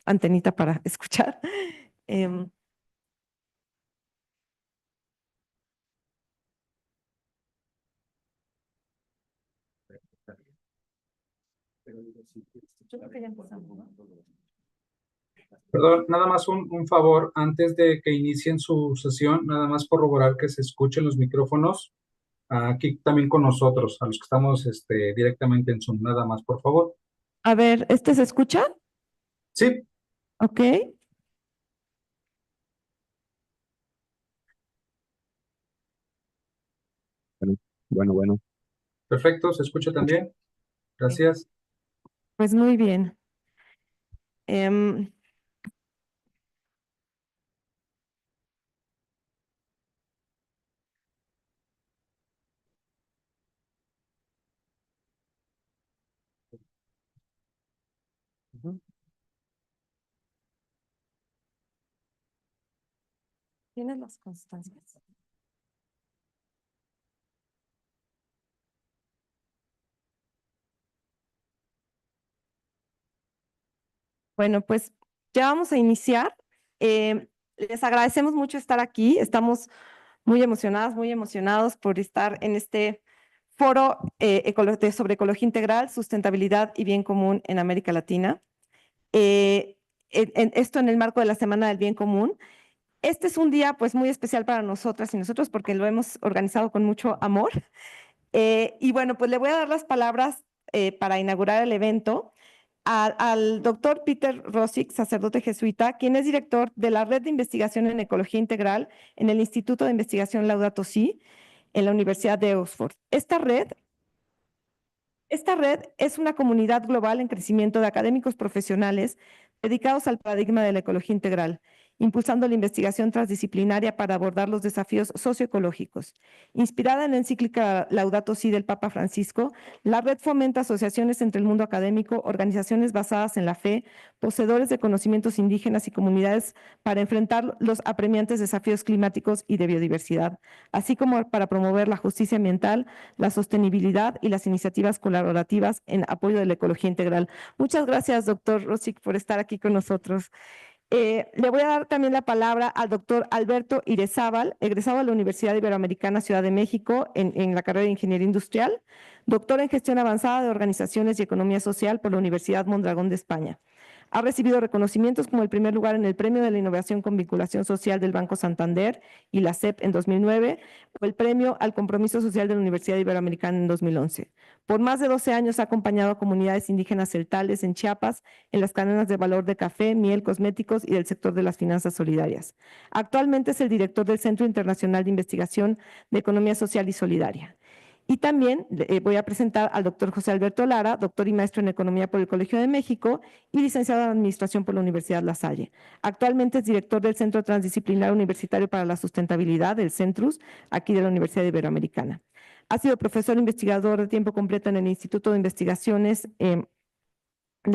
antenita para escuchar. Em, yo creo que ya empezamos, ¿no? Perdón, nada más un favor, antes de que inicien su sesión, nada más corroborar que se escuchen los micrófonos aquí también con nosotros, a los que estamos directamente en Zoom, nada más, por favor. A ver, ¿este se escucha? Sí, Ok. Bueno. perfecto, se escucha también. Sí. Gracias. Pues muy bien. Em, Ujú. ¿Tienes las constancias? Bueno, pues ya vamos a iniciar. Les agradecemos mucho estar aquí. Estamos muy emocionadas, muy emocionados por estar en este foro sobre ecología integral, sustentabilidad y bien común en América Latina. Esto en el marco de la Semana del Bien Común. Este es un día pues muy especial para nosotras y nosotros porque lo hemos organizado con mucho amor. Y bueno, pues le voy a dar las palabras para inaugurar el evento al doctor Peter Rosick, sacerdote jesuita, quien es director de la Red de Investigación en Ecología Integral en el Instituto de Investigación Laudato Si, en la Universidad de Oxford. Esta red es una comunidad global en crecimiento de académicos profesionales dedicados al paradigma de la ecología integral, impulsando la investigación transdisciplinaria para abordar los desafíos socioecológicos. Inspirada en la encíclica Laudato Si del Papa Francisco, la red fomenta asociaciones entre el mundo académico, organizaciones basadas en la fe, poseedores de conocimientos indígenas y comunidades para enfrentar los apremiantes desafíos climáticos y de biodiversidad, así como para promover la justicia ambiental, la sostenibilidad y las iniciativas colaborativas en apoyo de la ecología integral. Muchas gracias, doctor Rosick, por estar aquí con nosotros. Le voy a dar también la palabra al doctor Alberto Irezábal, egresado de la Universidad Iberoamericana Ciudad de México en la carrera de Ingeniería Industrial, doctor en Gestión Avanzada de Organizaciones y Economía Social por la Universidad Mondragón de España. Ha recibido reconocimientos como el primer lugar en el Premio de la Innovación con Vinculación Social del Banco Santander y la SEP en 2009 o el Premio al Compromiso Social de la Universidad Iberoamericana en 2011. Por más de 12 años ha acompañado a comunidades indígenas celtales en Chiapas en las cadenas de valor de café, miel, cosméticos y del sector de las finanzas solidarias. Actualmente es el director del Centro Internacional de Investigación de Economía Social y Solidaria. Y también voy a presentar al doctor José Alberto Lara, doctor y maestro en Economía por el Colegio de México y licenciado en Administración por la Universidad La Salle. Actualmente es director del Centro Transdisciplinar Universitario para la Sustentabilidad, el CENTRUS, aquí de la Universidad Iberoamericana. Ha sido profesor investigador de tiempo completo en el Instituto de Investigaciones de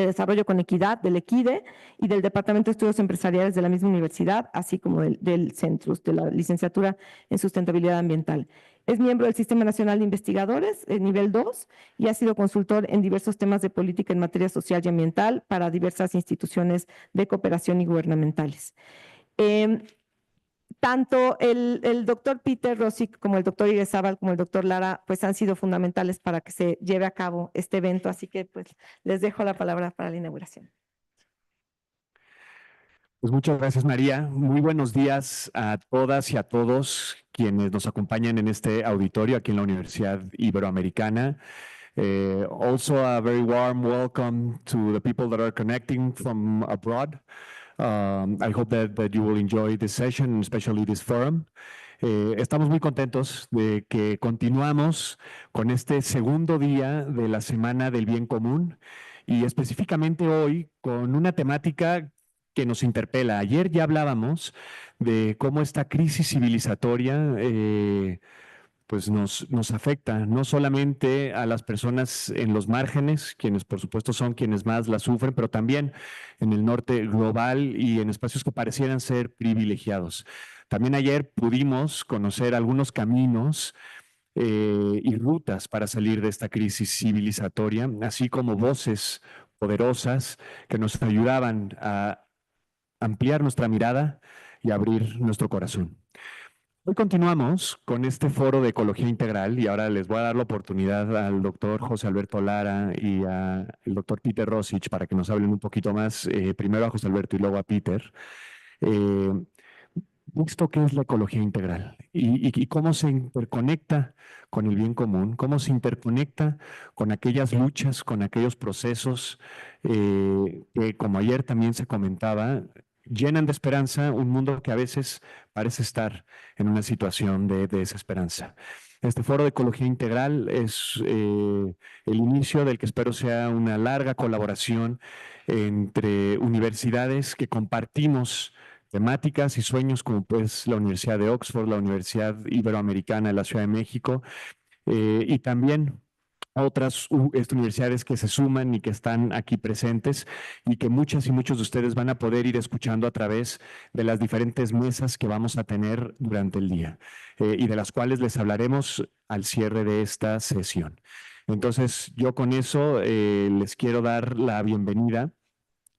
Desarrollo con Equidad, del EQUIDE, y del Departamento de Estudios Empresariales de la misma universidad, así como del CENTRUS, de la licenciatura en Sustentabilidad Ambiental. Es miembro del Sistema Nacional de Investigadores, nivel 2, y ha sido consultor en diversos temas de política en materia social y ambiental para diversas instituciones de cooperación y gubernamentales. Tanto el doctor Peter Rosick como el doctor Irezábal como el doctor Lara pues han sido fundamentales para que se lleve a cabo este evento, así que pues les dejo la palabra para la inauguración. Pues muchas gracias, María. Muy buenos días a todas y a todos quienes nos acompañan en este auditorio aquí en la Universidad Iberoamericana. Also a very warm welcome to the people that are connecting from abroad. I hope that you will enjoy this session, especially this forum. Estamos muy contentos de que continuamos con este segundo día de la Semana del Bien Común y específicamente hoy con una temática que nos interpela. Ayer ya hablábamos de cómo esta crisis civilizatoria pues nos afecta no solamente a las personas en los márgenes, quienes por supuesto son quienes más la sufren, pero también en el norte global y en espacios que parecieran ser privilegiados. También ayer pudimos conocer algunos caminos y rutas para salir de esta crisis civilizatoria, así como voces poderosas que nos ayudaban a ampliar nuestra mirada y abrir nuestro corazón. Hoy continuamos con este foro de ecología integral y ahora les voy a dar la oportunidad al doctor José Alberto Lara y al doctor Peter Rosich para que nos hablen un poquito más, primero a José Alberto y luego a Peter. ¿Esto qué es la ecología integral? Y cómo se interconecta con el bien común, cómo se interconecta con aquellas luchas, con aquellos procesos que, como ayer también se comentaba, llenan de esperanza un mundo que a veces parece estar en una situación de desesperanza. Este foro de ecología integral es el inicio del que espero sea una larga colaboración entre universidades que compartimos temáticas y sueños como pues la Universidad de Oxford, la Universidad Iberoamericana de la Ciudad de México y también otras universidades que se suman y que están aquí presentes y que muchas y muchos de ustedes van a poder ir escuchando a través de las diferentes mesas que vamos a tener durante el día y de las cuales les hablaremos al cierre de esta sesión. Entonces, yo con eso les quiero dar la bienvenida.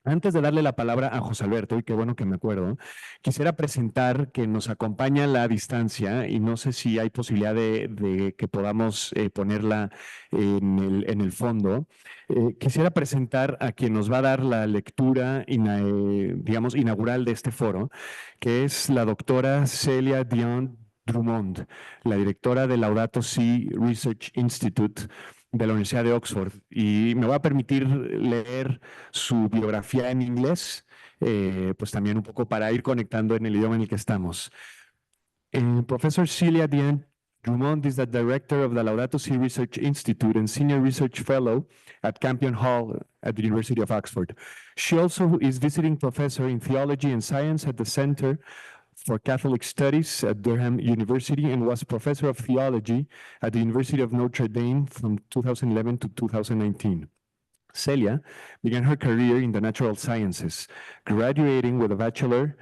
Antes de darle la palabra a José Alberto, y qué bueno que me acuerdo, quisiera presentar que nos acompaña a la distancia y no sé si hay posibilidad de que podamos ponerla en el fondo. Quisiera presentar a quien nos va a dar la lectura, digamos, inaugural de este foro, que es la doctora Celia Dion Drummond, la directora del Laudato Si Research Institute de la Universidad de Oxford. Y me va a permitir leer su biografía en inglés, pues también un poco para ir conectando en el idioma en el que estamos. Professor Celia Dion Drummond is the director of the Laudato Si Research Institute and senior research fellow at Campion Hall at the University of Oxford. She also is visiting professor in theology and science at the Center for Catholic Studies at Durham University and was professor of theology at the University of Notre Dame from 2011 to 2019. Celia began her career in the natural sciences, graduating with a bachelor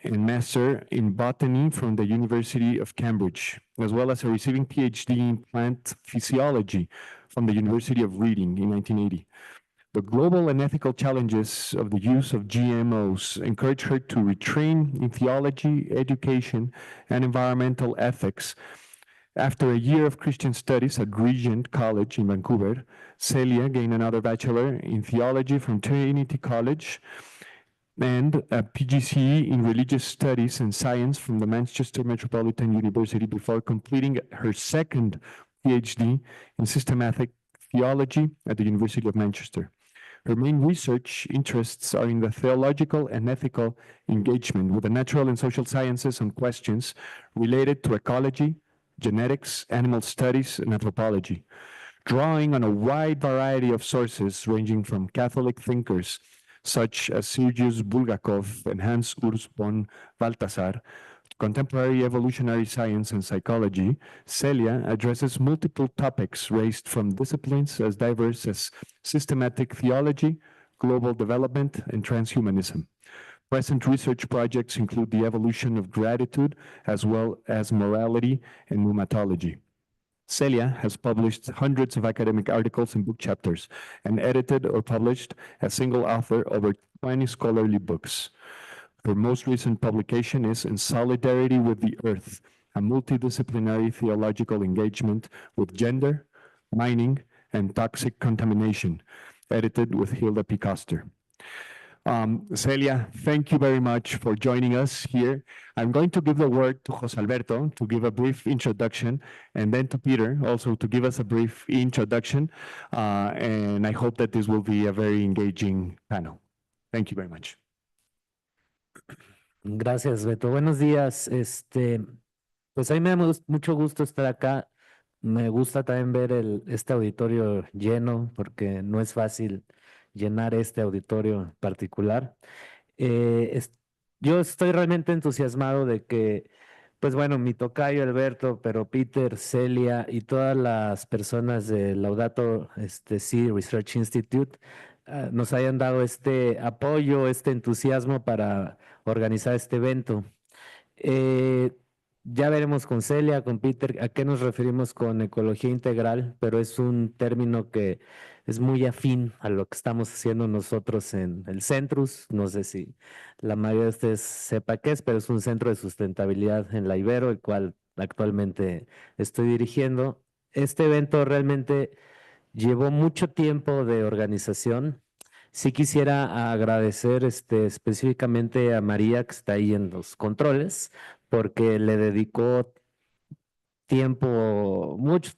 and master in botany from the University of Cambridge, as well as a receiving PhD in plant physiology from the University of Reading in 1980. The global and ethical challenges of the use of GMOs encouraged her to retrain in theology, education, and environmental ethics. After a year of Christian studies at Regent College in Vancouver, Celia gained another bachelor in theology from Trinity College and a PGCE in religious studies and science from the Manchester Metropolitan University before completing her second PhD in systematic theology at the University of Manchester. Her main research interests are in the theological and ethical engagement with the natural and social sciences on questions related to ecology, genetics, animal studies, and anthropology, drawing on a wide variety of sources ranging from Catholic thinkers such as Sergius Bulgakov and Hans Urs von Balthasar, contemporary evolutionary science and psychology. Celia addresses multiple topics raised from disciplines as diverse as systematic theology, global development, and transhumanism. Present research projects include the evolution of gratitude, as well as morality and pneumatology. Celia has published hundreds of academic articles and book chapters, and edited or published as single author over 20 scholarly books. Her most recent publication is In Solidarity with the Earth, a multidisciplinary theological engagement with gender, mining, and toxic contamination, edited with Hilda P. Koster. Celia, thank you very much for joining us here. I'm going to give the word to José Alberto to give a brief introduction, and then to Peter also to give us a brief introduction. And I hope that this will be a very engaging panel. Thank you very much. Gracias, Beto. Buenos días. Pues a mí me da mucho gusto estar acá. Me gusta también ver este auditorio lleno, porque no es fácil llenar este auditorio en particular. Yo estoy realmente entusiasmado de que, pues bueno, mi tocayo Alberto, pero Peter, Celia y todas las personas de Laudato Si Research Institute nos hayan dado este apoyo, este entusiasmo para organizar este evento. Ya veremos con Celia, con Peter, a qué nos referimos con ecología integral, pero es un término que es muy afín a lo que estamos haciendo nosotros en el Centrus. No sé si la mayoría de ustedes sepa qué es, pero es un centro de sustentabilidad en la Ibero, el cual actualmente estoy dirigiendo. Este evento realmente llevó mucho tiempo de organización. Sí quisiera agradecer específicamente a María, que está ahí en los controles, porque le dedicó tiempo, mucho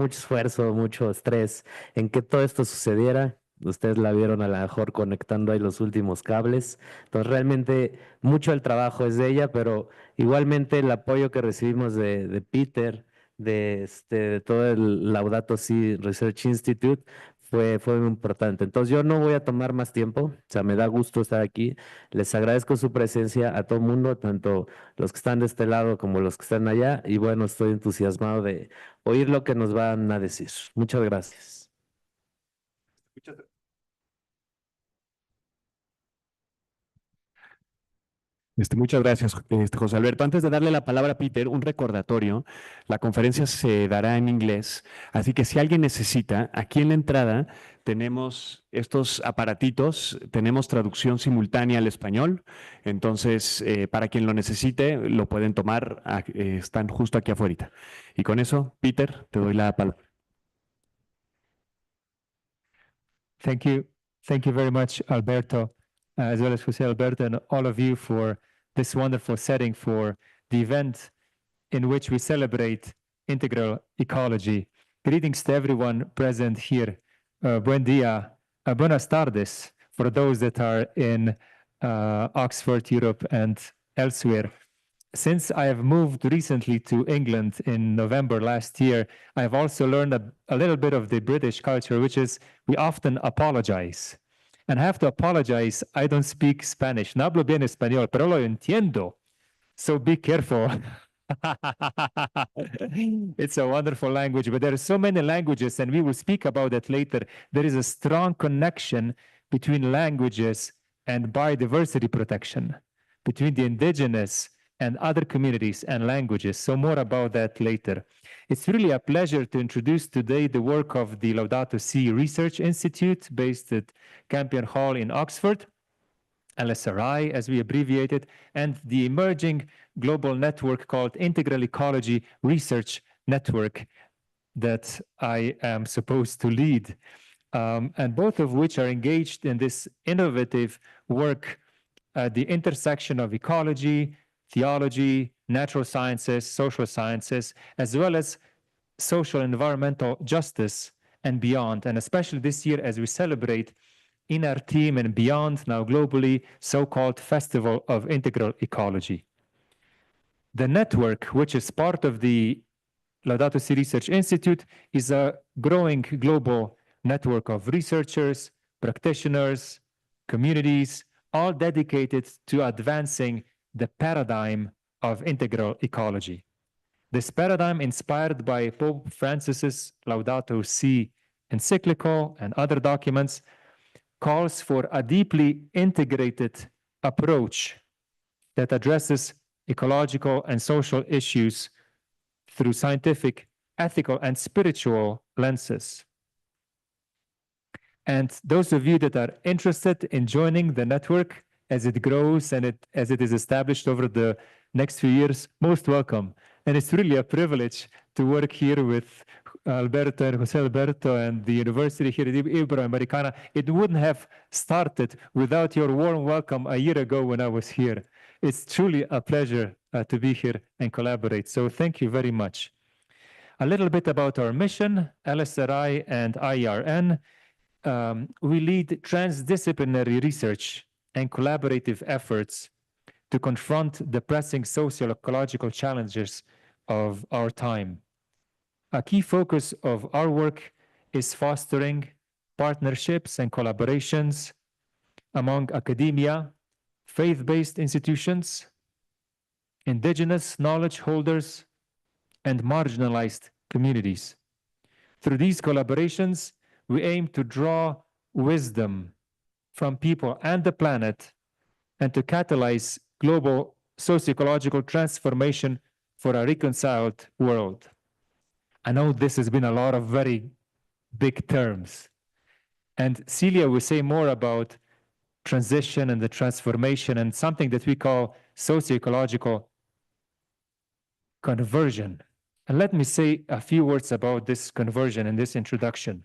esfuerzo, mucho estrés en que todo esto sucediera. Ustedes la vieron a lo mejor conectando ahí los últimos cables. Entonces, realmente mucho del trabajo es de ella, pero igualmente el apoyo que recibimos de Peter, de todo el Laudato Si Research Institute, fue muy importante. Entonces, yo no voy a tomar más tiempo. O sea, me da gusto estar aquí. Les agradezco su presencia a todo el mundo, tanto los que están de este lado como los que están allá. Y bueno, estoy entusiasmado de oír lo que nos van a decir. Muchas gracias. Muchas gracias, José Alberto. Antes de darle la palabra a Peter, un recordatorio. La conferencia se dará en inglés, así que si alguien necesita, aquí en la entrada tenemos estos aparatitos, tenemos traducción simultánea al español. Entonces, para quien lo necesite, lo pueden tomar, están justo aquí afuera. Y con eso, Peter, te doy la palabra. Thank you. Thank you very much, Alberto, as well as Jose Alberto and all of you for this wonderful setting for the event in which we celebrate integral ecology. Greetings to everyone present here. Buen dia, buenas tardes for those that are in Oxford, Europe, and elsewhere. Since I have moved recently to England in November last year, I've also learned a little bit of the British culture, which is we often apologize. And I have to apologize, I don't speak Spanish. No hablo bien español, pero lo entiendo. So be careful. It's a wonderful language, but there are so many languages, and we will speak about that later. There is a strong connection between languages and biodiversity protection, between the indigenous and other communities and languages. So more about that later. It's really a pleasure to introduce today the work of the Laudato Si Research Institute based at Campion Hall in Oxford, LSRI as we abbreviate it, and the emerging global network called Integral Ecology Research Network that I am supposed to lead, and both of which are engaged in this innovative work at the intersection of ecology, theology, natural sciences, social sciences, as well as social and environmental justice and beyond. And especially this year as we celebrate in our team and beyond, now globally, so-called Festival of Integral Ecology. The network, which is part of the Laudato Si Research Institute, is a growing global network of researchers, practitioners, communities, all dedicated to advancing the paradigm of integral ecology. This paradigm, inspired by Pope Francis's Laudato Si encyclical and other documents, calls for a deeply integrated approach that addresses ecological and social issues through scientific, ethical, and spiritual lenses. And those of you that are interested in joining the network as it grows and as it is established over the next few years, most welcome. And it's really a privilege to work here with Alberto and Jose Alberto and the university here at Ibero-Americana. It wouldn't have started without your warm welcome a year ago when I was here. It's truly a pleasure to be here and collaborate. So thank you very much. A little bit about our mission, LSRI and IERN. We lead transdisciplinary research and collaborative efforts to confront the pressing socio-ecological challenges of our time. A key focus of our work is fostering partnerships and collaborations among academia, faith-based institutions, indigenous knowledge holders, and marginalized communities. Through these collaborations, we aim to draw wisdom from people and the planet and to catalyze global socio-ecological transformation for a reconciled world. I know this has been a lot of very big terms, And Celia will say more about transition and the transformation and something that we call socio-ecological conversion. And let me say a few words about this conversion in this introduction.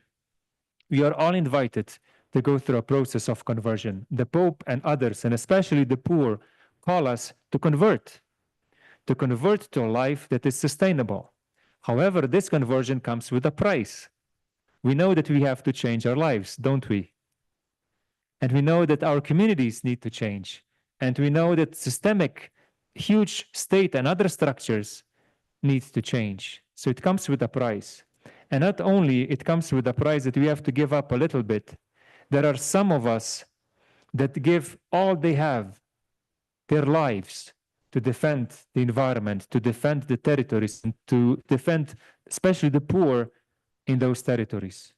We are all invited to go through a process of conversion. The Pope and others, and especially the poor, call us to convert to a life that is sustainable. However, this conversion comes with a price. We know that we have to change our lives, don't we? And we know that our communities need to change. And we know that systemic, huge state and other structures need to change. So it comes with a price. And not only it comes with a price that we have to give up a little bit, there are some of us that give all they have, their lives, to defend the environment, to defend the territories, and to defend especially the poor in those territories.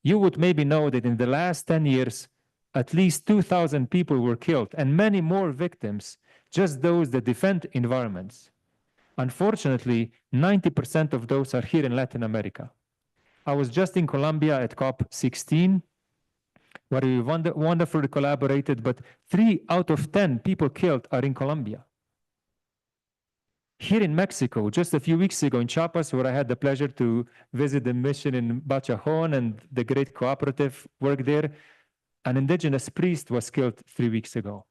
You would maybe know that in the last 10 years, at least 2,000 people were killed and many more victims, just those that defend environments. Unfortunately, 90% of those are here in Latin America. I was just in Colombia at COP16, where we wonderfully collaborated, but 3 out of 10 people killed are in Colombia. Here in Mexico, just a few weeks ago in Chiapas, where I had the pleasure to visit the mission in Bachajon and the great cooperative work there, an indigenous priest was killed 3 weeks ago.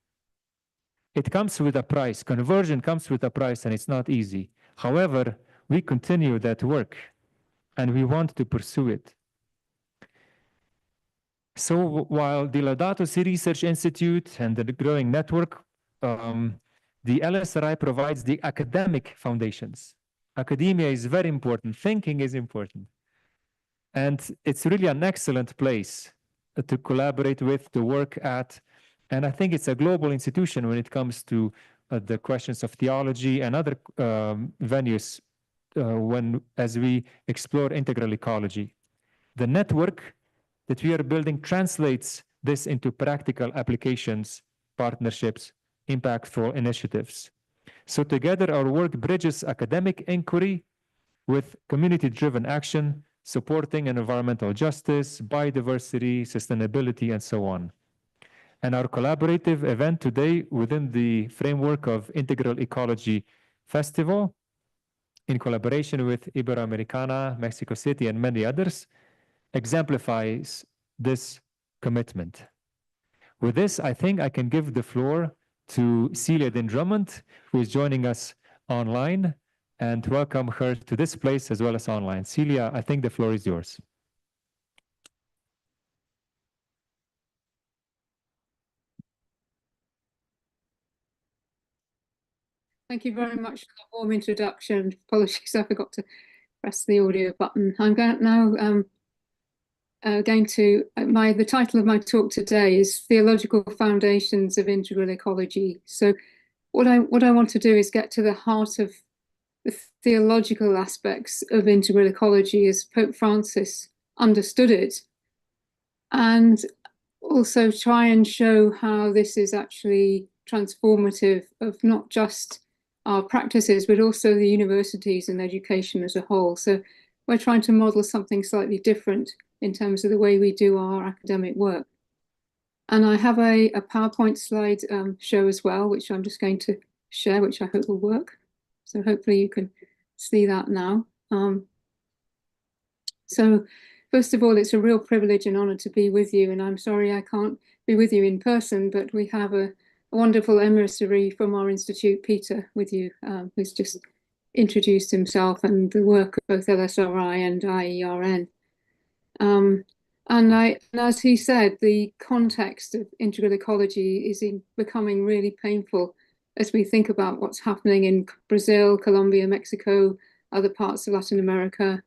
It comes with a price. Conversion comes with a price, and it's not easy. However, we continue that work, and we want to pursue it. So while the Laudato Si Research Institute and the growing network, the LSRI provides the academic foundations. Academia is very important. Thinking is important. And it's really an excellent place to collaborate with, to work at. And I think it's a global institution when it comes to the questions of theology and other venues as we explore integral ecology. The network that we are building translates this into practical applications, partnerships, impactful initiatives. So together our work bridges academic inquiry with community-driven action, supporting environmental justice, biodiversity, sustainability, and so on. And our collaborative event today within the framework of Integral Ecology Festival, in collaboration with Iberoamericana, Mexico City, and many others, exemplifies this commitment. With this, I think I can give the floor to Celia Drummond, who is joining us online, and welcome her to this place as well as online. Celia, I think the floor is yours. Thank you very much for the warm introduction. Apologies, I forgot to press the audio button. I'm now the title of my talk today is Theological Foundations of Integral Ecology. So what I want to do is get to the heart of the theological aspects of integral ecology as Pope Francis understood it, and also try and show how this is actually transformative of not just our practices, but also the universities and education as a whole. So we're trying to model something slightly different in terms of the way we do our academic work. And I have a PowerPoint slide show as well, which I'm just going to share, which I hope will work. So hopefully you can see that now. So first of all, it's a real privilege and honor to be with you. And I'm sorry I can't be with you in person, but we have a wonderful emissary from our institute, Peter, with you, who's just introduced himself and the work of both LSRI and IERN. And as he said, the context of integral ecology is becoming really painful as we think about what's happening in Brazil, Colombia, Mexico, other parts of Latin America.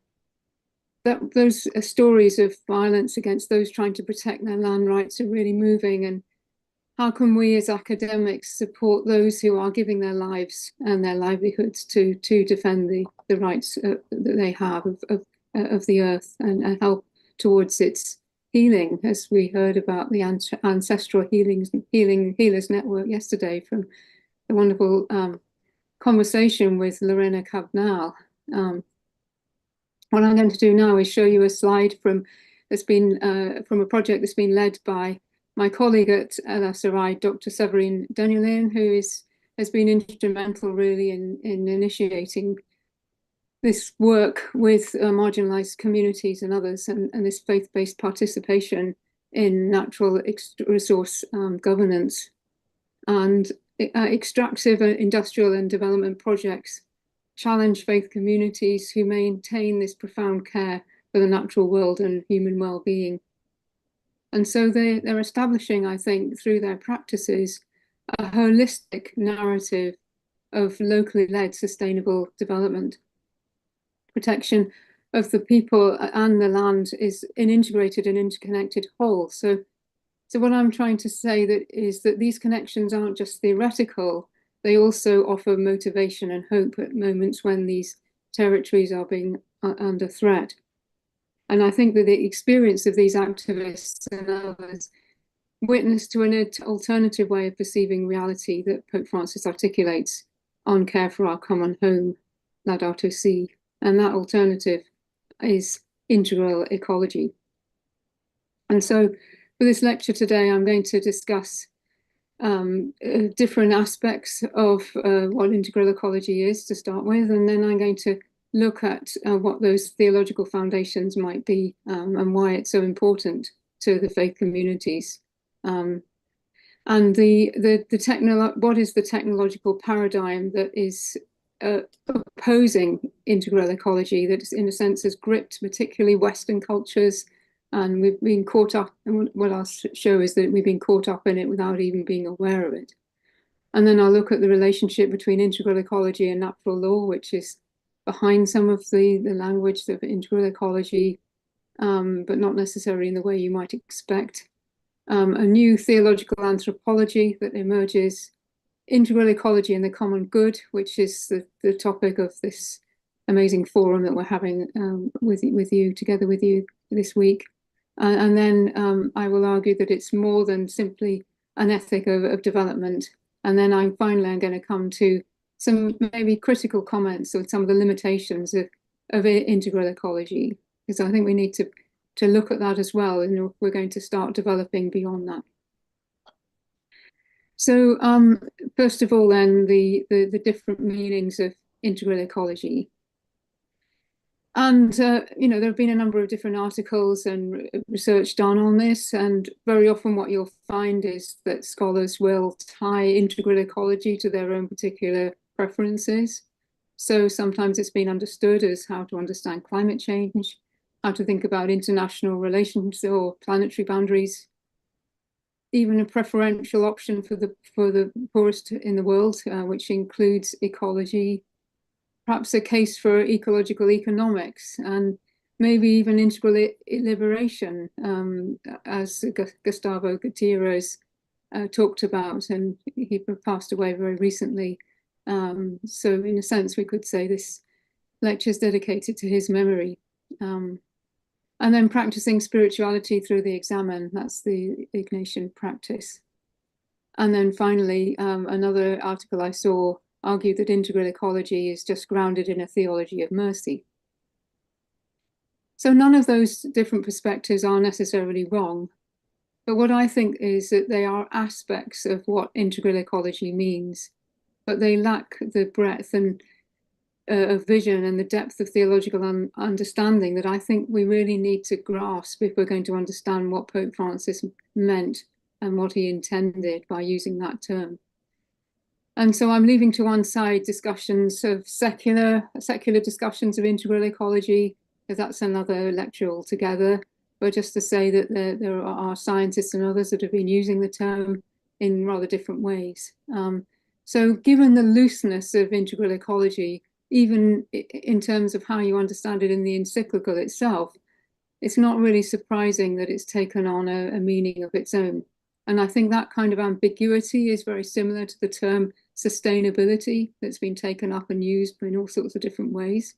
Those stories of violence against those trying to protect their land rights are really moving. And how can we as academics support those who are giving their lives and their livelihoods to defend the rights that they have of the earth and help towards its healing, as we heard about the ancestral healers network yesterday from the wonderful conversation with Lorena Cabnal. What I'm going to do now is show you a slide from that's been from a project that's been led by my colleague at LSRI, Dr. Severine Denulin, who has been instrumental really in initiating this work with marginalized communities and others, and this faith-based participation in natural resource governance. And extractive industrial and development projects challenge faith communities who maintain this profound care for the natural world and human well-being. And so they're establishing, I think, through their practices, a holistic narrative of locally led sustainable development. Protection of the people and the land is an integrated and interconnected whole. So what I'm trying to say is that these connections aren't just theoretical, they also offer motivation and hope at moments when these territories are being under threat. And I think that the experience of these activists and others witness to an alternative way of perceiving reality that Pope Francis articulates on care for our common home, Laudato Si. And that alternative is integral ecology. And so for this lecture today, I'm going to discuss different aspects of what integral ecology is to start with, and then I'm going to look at what those theological foundations might be and why it's so important to the faith communities. And what is the technological paradigm that is opposing integral ecology, that in a sense has gripped particularly Western cultures, and we've been caught up, and what I'll show is that we've been caught up in it without even being aware of it. And then I'll look at the relationship between integral ecology and natural law, which is behind some of the language of integral ecology, but not necessarily in the way you might expect. A new theological anthropology that emerges, integral ecology and the common good, which is the topic of this amazing forum that we're having with you, together with you this week. And then I will argue that it's more than simply an ethic of development. And then I'm going to come to some maybe critical comments on some of the limitations of integral ecology, because I think we need to look at that as well, and we're going to start developing beyond that. So first of all, then, the different meanings of integral ecology. And, there have been a number of different articles and research done on this. And very often what you'll find is that scholars will tie integral ecology to their own particular preferences. So sometimes it's been understood as how to understand climate change, how to think about international relations or planetary boundaries, even a preferential option for the poorest in the world, which includes ecology, perhaps a case for ecological economics, and maybe even integral liberation, as Gustavo Gutierrez talked about, and he passed away very recently. So in a sense, we could say this lecture is dedicated to his memory. And then practicing spirituality through the examen, that's the Ignatian practice. And then finally, another article I saw argued that integral ecology is just grounded in a theology of mercy. So none of those different perspectives are necessarily wrong, but what I think is that they are aspects of what integral ecology means, but they lack the breadth and of vision and the depth of theological understanding that I think we really need to grasp if we're going to understand what Pope Francis meant and what he intended by using that term. And so I'm leaving to one side discussions of secular discussions of integral ecology, because that's another lecture altogether. But just to say that there are scientists and others that have been using the term in rather different ways. So given the looseness of integral ecology, even in terms of how you understand it in the encyclical itself, it's not really surprising that it's taken on a meaning of its own. And I think that kind of ambiguity is very similar to the term sustainability that's been taken up and used in all sorts of different ways.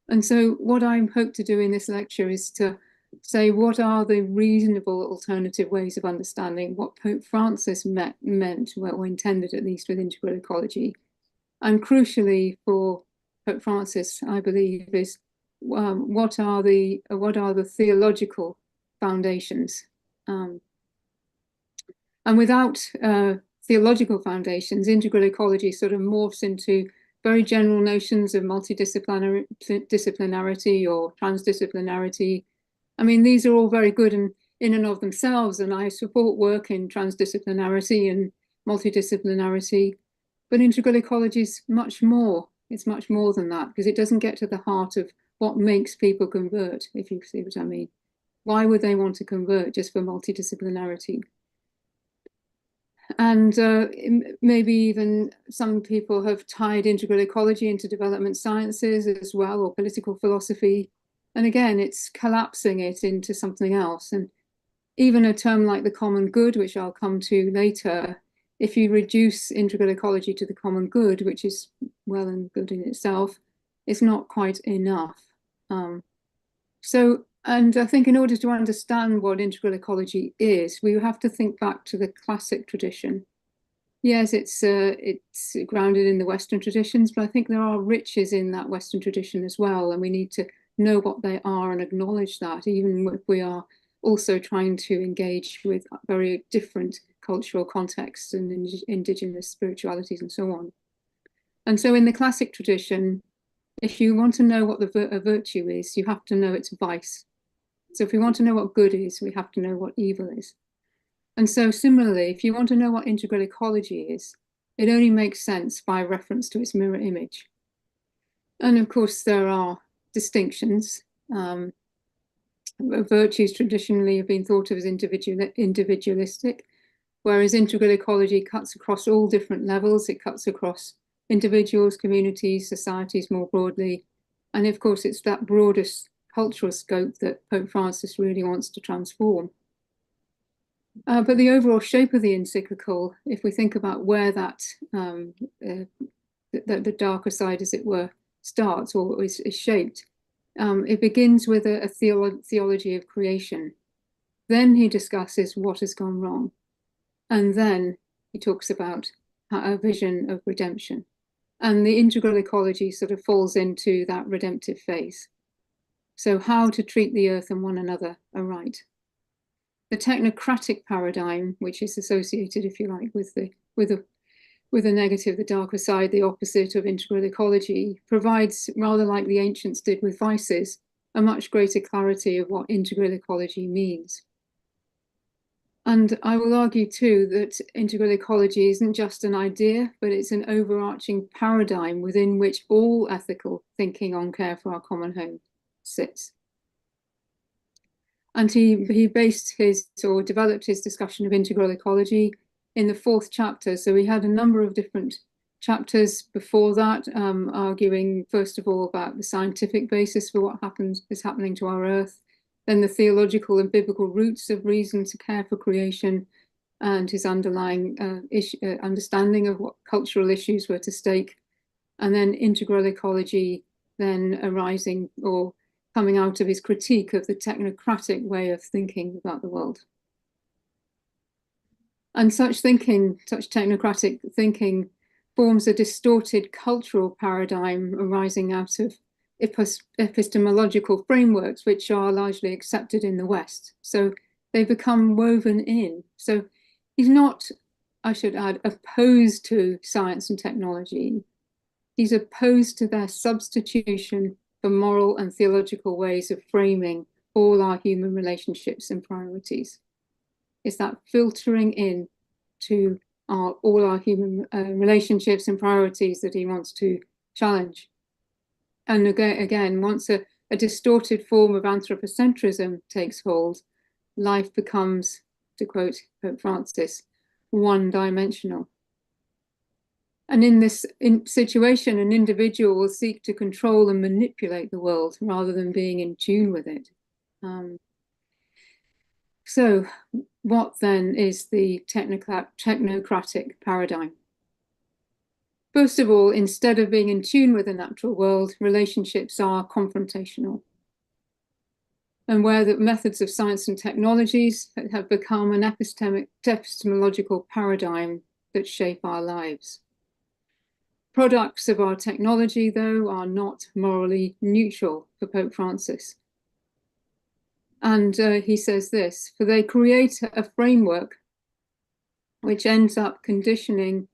And so what I hope to do in this lecture is to say what are the reasonable alternative ways of understanding what Pope Francis meant, or intended at least, with integral ecology. And crucially for Pope Francis, I believe, is what are the theological foundations. And without theological foundations, integral ecology sort of morphs into very general notions of multidisciplinarity or transdisciplinarity. I mean, these are all very good in and of themselves, and I support work in transdisciplinarity and multidisciplinarity, but integral ecology is much more. It's much more than that, because it doesn't get to the heart of what makes people convert, if you see what I mean. Why would they want to convert just for multidisciplinarity? And maybe even some people have tied integral ecology into development sciences as well, or political philosophy. And again, it's collapsing it into something else. And even a term like the common good, which I'll come to later, if you reduce integral ecology to the common good, which is well and good in itself, it's not quite enough. And I think in order to understand what integral ecology is, we have to think back to the classic tradition. Yes, it's grounded in the Western traditions, but I think there are riches in that Western tradition as well, and we need to know what they are and acknowledge that, even if we are also trying to engage with very different cultural contexts and indigenous spiritualities and so on. And so in the classic tradition, if you want to know what a virtue is, you have to know its vice. So if we want to know what good is, we have to know what evil is. And so similarly, if you want to know what integral ecology is, it only makes sense by reference to its mirror image. And of course, there are distinctions. Virtues traditionally have been thought of as individualistic, whereas integral ecology cuts across all different levels. It cuts across individuals, communities, societies more broadly. And of course, it's that broadest cultural scope that Pope Francis really wants to transform. But the overall shape of the encyclical, if we think about where that the darker side, as it were, starts or is shaped, it begins with a theology of creation. Then he discusses what has gone wrong. And then he talks about a vision of redemption. And the integral ecology sort of falls into that redemptive phase. So how to treat the earth and one another aright. The technocratic paradigm, which is associated, if you like, with the negative, the darker side, the opposite of integral ecology, provides, rather like the ancients did with vices, a much greater clarity of what integral ecology means. And I will argue too that integral ecology isn't just an idea, but it's an overarching paradigm within which all ethical thinking on care for our common home sits. And he based his, or developed his discussion of integral ecology in the 4th chapter. So we had a number of different chapters before that, arguing first of all about the scientific basis for what is happening to our earth, then the theological and biblical roots of reason to care for creation, and his underlying understanding of what cultural issues were to stake, and then integral ecology then arising or coming out of his critique of the technocratic way of thinking about the world. And such thinking, such technocratic thinking, forms a distorted cultural paradigm arising out of epistemological frameworks which are largely accepted in the West. So they become woven in. So he's not, I should add, opposed to science and technology. He's opposed to their substitution for moral and theological ways of framing all our human relationships and priorities. It's that filtering in to all our human relationships and priorities that he wants to challenge. And again, once a distorted form of anthropocentrism takes hold, life becomes, to quote Pope Francis, one-dimensional. And in this situation, an individual will seek to control and manipulate the world rather than being in tune with it. So what then is the technocratic paradigm? First of all, instead of being in tune with the natural world, relationships are confrontational. And where the methods of science and technologies have become an epistemological paradigm that shape our lives. Products of our technology, though, are not morally neutral for Pope Francis. And he says this: for they create a framework which ends up conditioning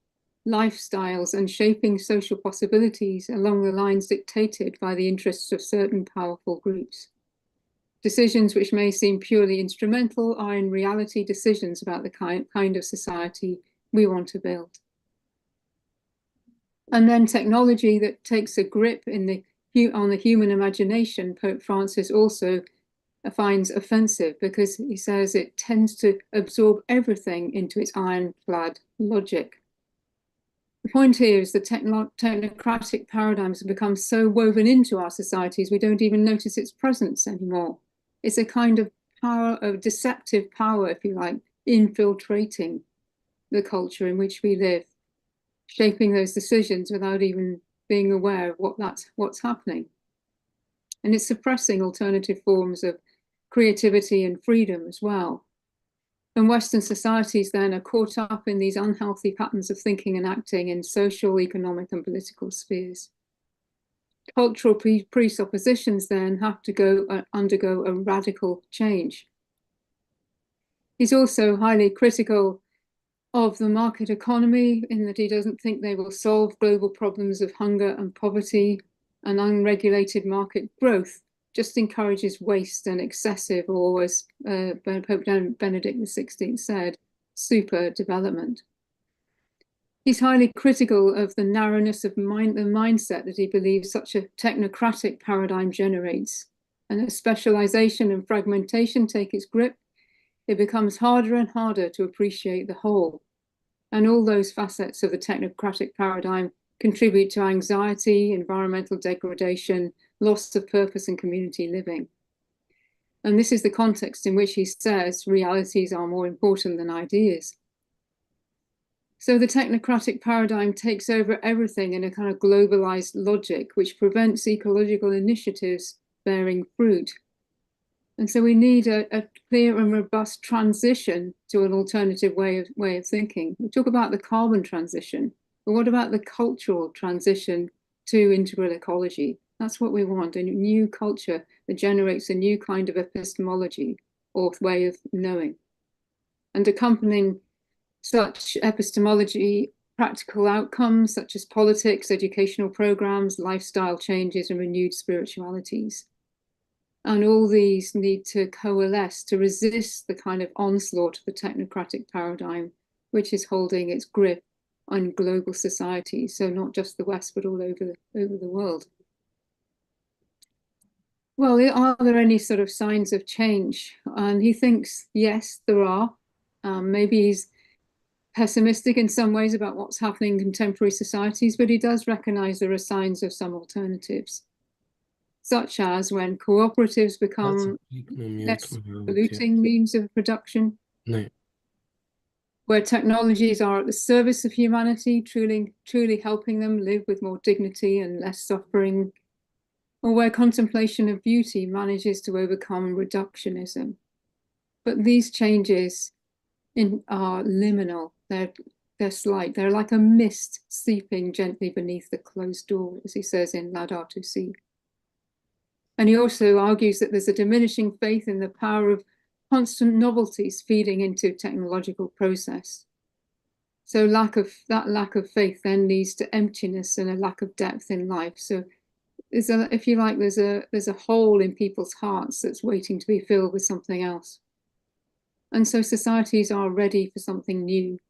lifestyles and shaping social possibilities along the lines dictated by the interests of certain powerful groups. Decisions which may seem purely instrumental are in reality decisions about the kind of society we want to build. And then technology that takes a grip on the human imagination, Pope Francis also finds offensive, because he says it tends to absorb everything into its ironclad logic. The point here is that technocratic paradigms have become so woven into our societies we don't even notice its presence anymore. It's a kind of power, of deceptive power, if you like, infiltrating the culture in which we live, shaping those decisions without even being aware of what's happening. And it's suppressing alternative forms of creativity and freedom as well. And Western societies then are caught up in these unhealthy patterns of thinking and acting in social, economic, and political spheres. Cultural presuppositions then have to undergo a radical change. He's also highly critical of the market economy, in that he doesn't think they will solve global problems of hunger and poverty, and unregulated market growth just encourages waste and excessive, or as Pope Benedict XVI said, super development. He's highly critical of the narrowness of the mindset that he believes such a technocratic paradigm generates. And as specialization and fragmentation take its grip, it becomes harder and harder to appreciate the whole. And all those facets of the technocratic paradigm contribute to anxiety, environmental degradation, loss of purpose and community living. And this is the context in which he says realities are more important than ideas. So the technocratic paradigm takes over everything in a kind of globalized logic, which prevents ecological initiatives bearing fruit. And so we need a clear and robust transition to an alternative way of thinking. We talk about the carbon transition, but what about the cultural transition to integral ecology? That's what we want, a new culture that generates a new kind of epistemology or way of knowing. And accompanying such epistemology, practical outcomes such as politics, educational programs, lifestyle changes, and renewed spiritualities. And all these need to coalesce to resist the kind of onslaught of the technocratic paradigm, which is holding its grip on global society. So not just the West, but all over the world. Well, are there any sort of signs of change? And he thinks, yes, there are. Maybe he's pessimistic in some ways about what's happening in contemporary societies, but he does recognize there are signs of some alternatives, such as when cooperatives become less polluting means of production, where technologies are at the service of humanity, truly helping them live with more dignity and less suffering, or where contemplation of beauty manages to overcome reductionism. But these changes are liminal. They're slight. They're like a mist seeping gently beneath the closed door, as he says in Laudato Si. And he also argues that there's a diminishing faith in the power of constant novelties feeding into technological process. So that lack of faith then leads to emptiness and a lack of depth in life. So if you like, there's a hole in people's hearts that's waiting to be filled with something else. And so societies are ready for something new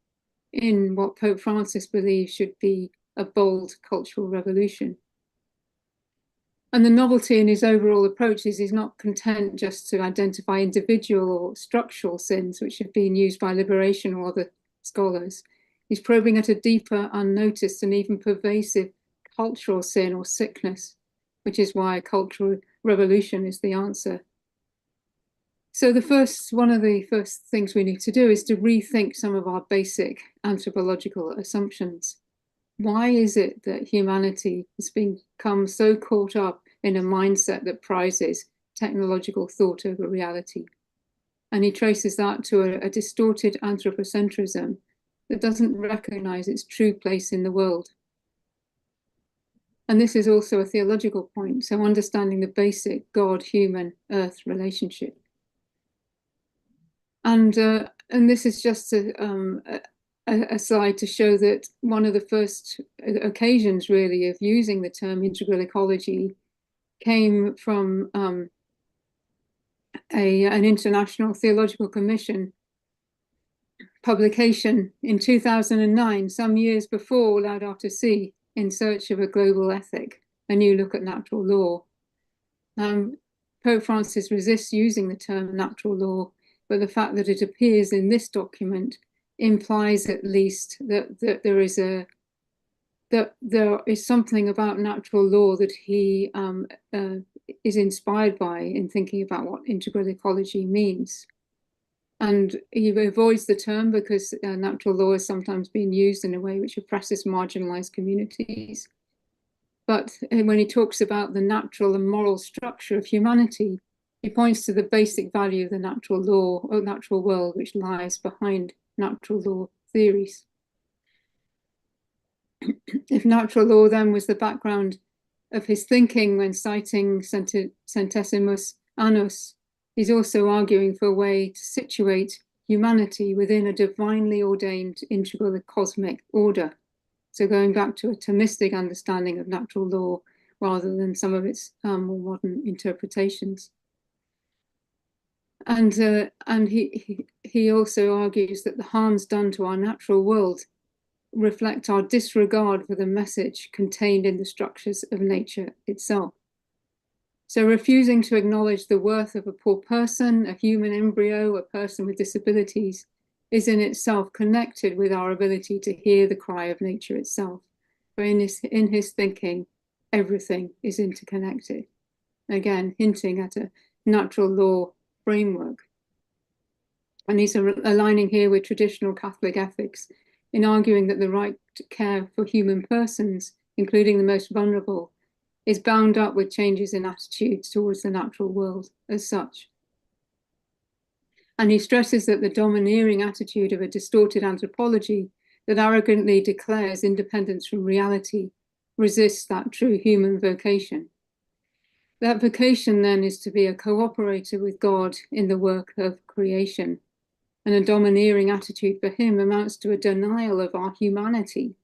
in what Pope Francis believes should be a bold cultural revolution. And the novelty in his overall approach is he's not content just to identify individual or structural sins, which have been used by liberation or other scholars. He's probing at a deeper, unnoticed, and even pervasive cultural sin or sickness, which is why a cultural revolution is the answer. So one of the first things we need to do is to rethink some of our basic anthropological assumptions. Why is it that humanity has become so caught up in a mindset that prizes technological thought over reality? And he traces that to a distorted anthropocentrism that doesn't recognize its true place in the world. And this is also a theological point, so understanding the basic God-human-earth relationship. And this is just a slide to show that one of the first occasions, really, of using the term integral ecology came from an International Theological Commission publication in 2009, some years before Laudato Si, In Search of a Global Ethic, a New Look at Natural Law. Pope Francis resists using the term natural law, but the fact that it appears in this document implies at least that there is something about natural law that he is inspired by in thinking about what integral ecology means. And he avoids the term because natural law is sometimes being used in a way which oppresses marginalized communities. But when he talks about the natural and moral structure of humanity, he points to the basic value of the natural law or natural world, which lies behind natural law theories. If natural law then was the background of his thinking when citing Centesimus Annus, he's also arguing for a way to situate humanity within a divinely ordained integral cosmic order. So going back to a Thomistic understanding of natural law rather than some of its more modern interpretations. And he also argues that the harms done to our natural world reflect our disregard for the message contained in the structures of nature itself. So refusing to acknowledge the worth of a poor person, a human embryo, a person with disabilities, is in itself connected with our ability to hear the cry of nature itself. For in his thinking, everything is interconnected. Again, hinting at a natural law framework. And he's aligning here with traditional Catholic ethics in arguing that the right to care for human persons, including the most vulnerable, is bound up with changes in attitudes towards the natural world as such. And he stresses that the domineering attitude of a distorted anthropology that arrogantly declares independence from reality resists that true human vocation. That vocation then is to be a cooperator with God in the work of creation. And a domineering attitude for him amounts to a denial of our humanity.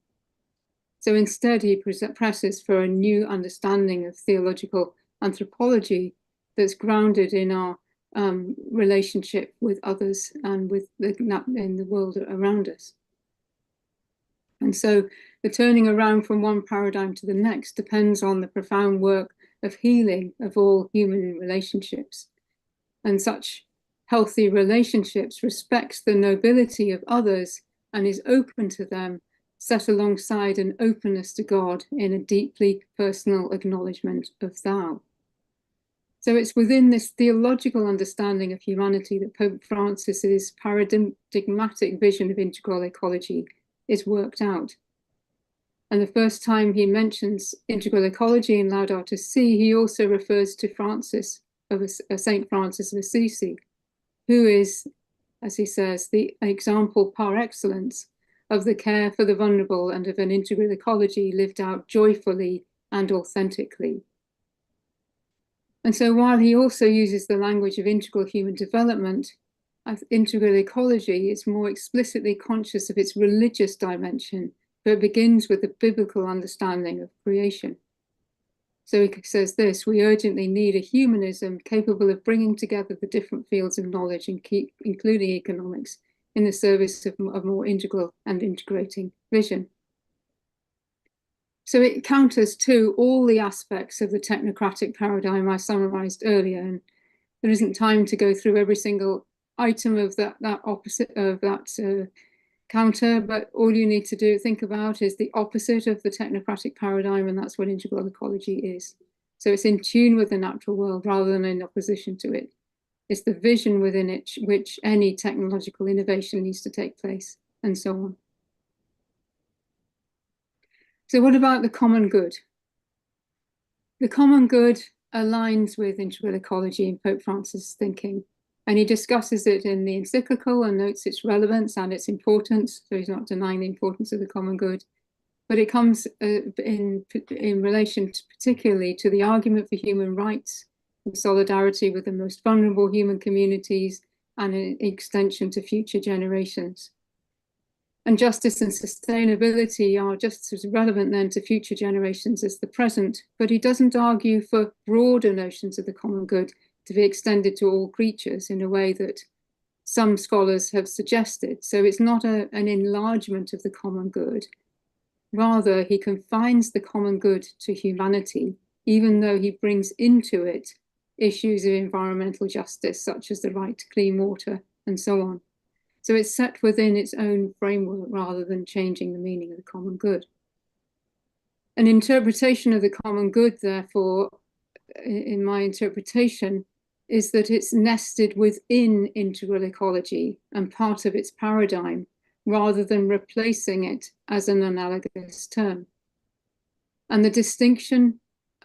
So instead, he presses for a new understanding of theological anthropology that's grounded in our relationship with others and with in the world around us. And so the turning around from one paradigm to the next depends on the profound work of healing of all human relationships. And such healthy relationships respects the nobility of others and is open to them, set alongside an openness to God in a deeply personal acknowledgement of thou. So it's within this theological understanding of humanity that Pope Francis's paradigmatic vision of integral ecology is worked out. And the first time he mentions integral ecology in Laudato Si, he also refers to Saint Francis of Assisi, who is, as he says, the example par excellence of the care for the vulnerable and of an integral ecology lived out joyfully and authentically. And so while he also uses the language of integral human development, integral ecology is more explicitly conscious of its religious dimension, but it begins with the biblical understanding of creation. So he says this: we urgently need a humanism capable of bringing together the different fields of knowledge, including economics, in the service of a more integral and integrating vision. So it counters too all the aspects of the technocratic paradigm I summarized earlier, and there isn't time to go through every single item of that opposite of that counter, but all you need to think about is the opposite of the technocratic paradigm, and that's what integral ecology is. So it's in tune with the natural world rather than in opposition to it. It's the vision within it which any technological innovation needs to take place, and so on. So what about the common good? The common good aligns with integral ecology in Pope Francis' thinking, and he discusses it in the encyclical and notes its relevance and its importance. So he's not denying the importance of the common good, but it comes in relation particularly to the argument for human rights and solidarity with the most vulnerable human communities and an extension to future generations. And justice and sustainability are just as relevant then to future generations as the present, but he doesn't argue for broader notions of the common good to be extended to all creatures in a way that some scholars have suggested. So it's not an enlargement of the common good. Rather, he confines the common good to humanity, even though he brings into it issues of environmental justice, such as the right to clean water and so on. So it's set within its own framework rather than changing the meaning of the common good. An interpretation of the common good, therefore, in my interpretation, is that it's nested within integral ecology and part of its paradigm, rather than replacing it as an analogous term. And the distinction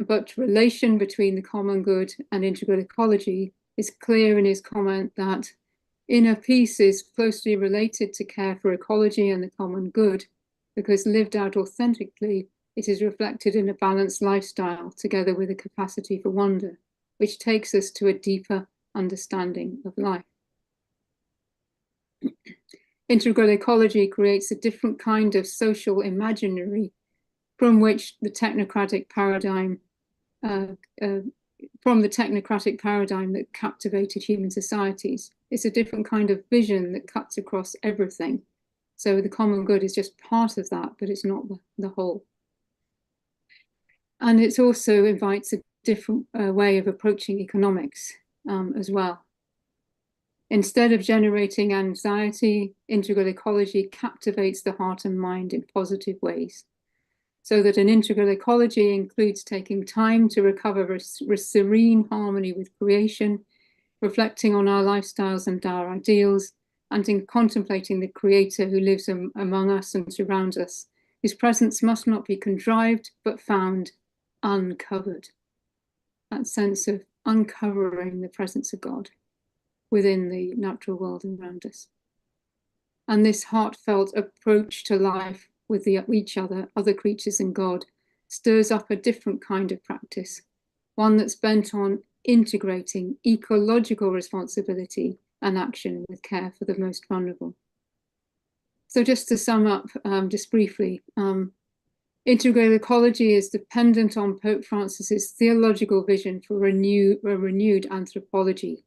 but relation between the common good and integral ecology is clear in his comment that inner peace is closely related to care for ecology and the common good, because lived out authentically, it is reflected in a balanced lifestyle together with a capacity for wonder, which takes us to a deeper understanding of life. Integral ecology creates a different kind of social imaginary from which the technocratic paradigm that captivated human societies. It's a different kind of vision that cuts across everything. So the common good is just part of that, but it's not the whole. And it also invites a different way of approaching economics as well. Instead of generating anxiety, integral ecology captivates the heart and mind in positive ways. So that an integral ecology includes taking time to recover a serene harmony with creation, reflecting on our lifestyles and our ideals, and in contemplating the Creator who lives among us and surrounds us, whose presence must not be contrived, but found uncovered. That sense of uncovering the presence of God within the natural world around us. And this heartfelt approach to life with each other, other creatures and God, stirs up a different kind of practice, one that's bent on integrating ecological responsibility and action with care for the most vulnerable. So just to sum up, just briefly, integral ecology is dependent on Pope Francis's theological vision for a renewed anthropology.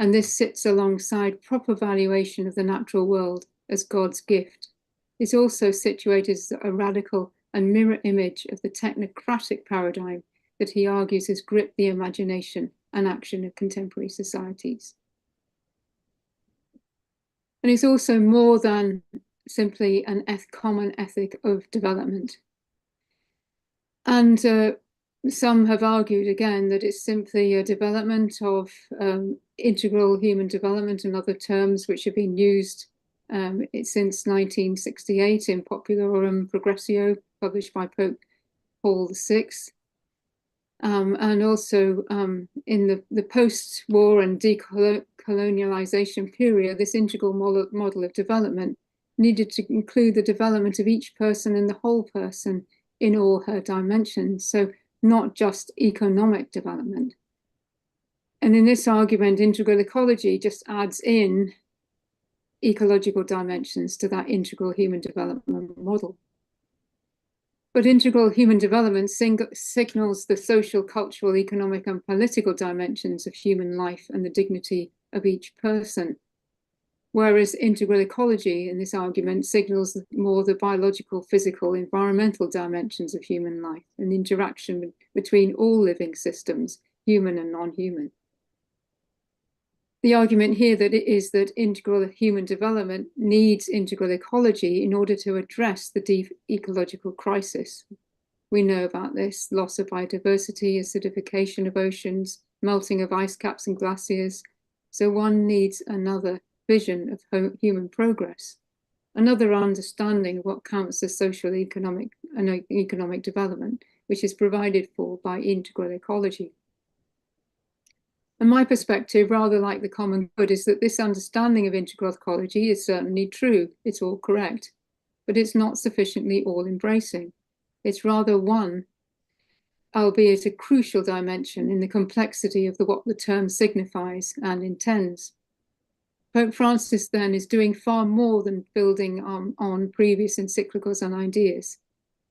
And this sits alongside proper valuation of the natural world as God's gift. It's also situated as a radical and mirror image of the technocratic paradigm that he argues has gripped the imagination and action of contemporary societies. And it's also more than simply an common ethic of development. And some have argued again that it's simply a development of integral human development and other terms which have been used since 1968 in Populorum Progressio, published by Pope Paul VI. And also in the post-war and decolonialization period, this integral model of development needed to include the development of each person and the whole person in all her dimensions, so not just economic development. And in this argument, integral ecology just adds in ecological dimensions to that integral human development model. But integral human development signals the social, cultural, economic, and political dimensions of human life and the dignity of each person. Whereas integral ecology in this argument signals more the biological, physical, environmental dimensions of human life and interaction between all living systems, human and non-human. The argument here is that integral human development needs integral ecology in order to address the deep ecological crisis. We know about this: loss of biodiversity, acidification of oceans, melting of ice caps and glaciers. So one needs another vision of human progress, another understanding of what counts as social, economic, and economic development, which is provided for by integral ecology. And my perspective, rather like the common good, is that this understanding of integral ecology is certainly true. It's all correct, but it's not sufficiently all-embracing. It's rather one, albeit a crucial dimension in the complexity of what the term signifies and intends. Pope Francis then is doing far more than building on previous encyclicals and ideas.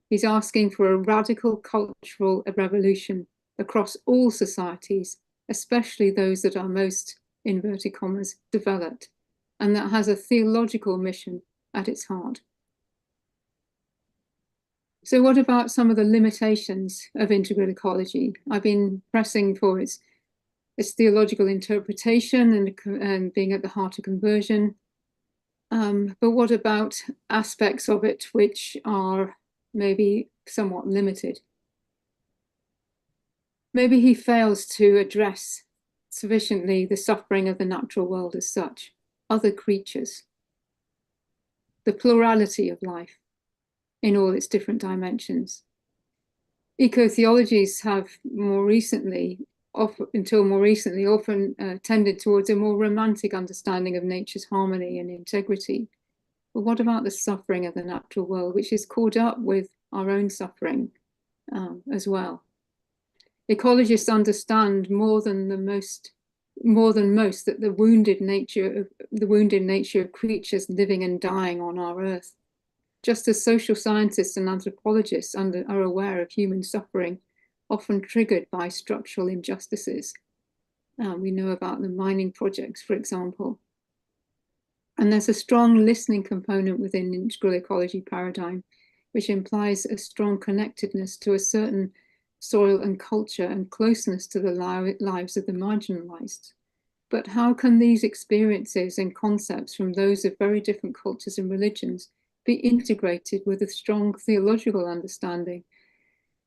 He's asking for a radical cultural revolution across all societies, especially those that are most, inverted commas, developed, and that has a theological mission at its heart. So what about some of the limitations of integral ecology? I've been pressing for its theological interpretation and being at the heart of conversion. But what about aspects of it which are maybe somewhat limited? Maybe he fails to address sufficiently the suffering of the natural world as such, other creatures, the plurality of life in all its different dimensions. Eco-theologies have until more recently, often tended towards a more romantic understanding of nature's harmony and integrity. But what about the suffering of the natural world, which is caught up with our own suffering as well? Ecologists understand more than most that the wounded nature of creatures living and dying on our earth. Just as social scientists and anthropologists are aware of human suffering, often triggered by structural injustices. We know about the mining projects, for example. And there's a strong listening component within integral ecology paradigm, which implies a strong connectedness to a certain soil and culture and closeness to the lives of the marginalized. But how can these experiences and concepts from those of very different cultures and religions be integrated with a strong theological understanding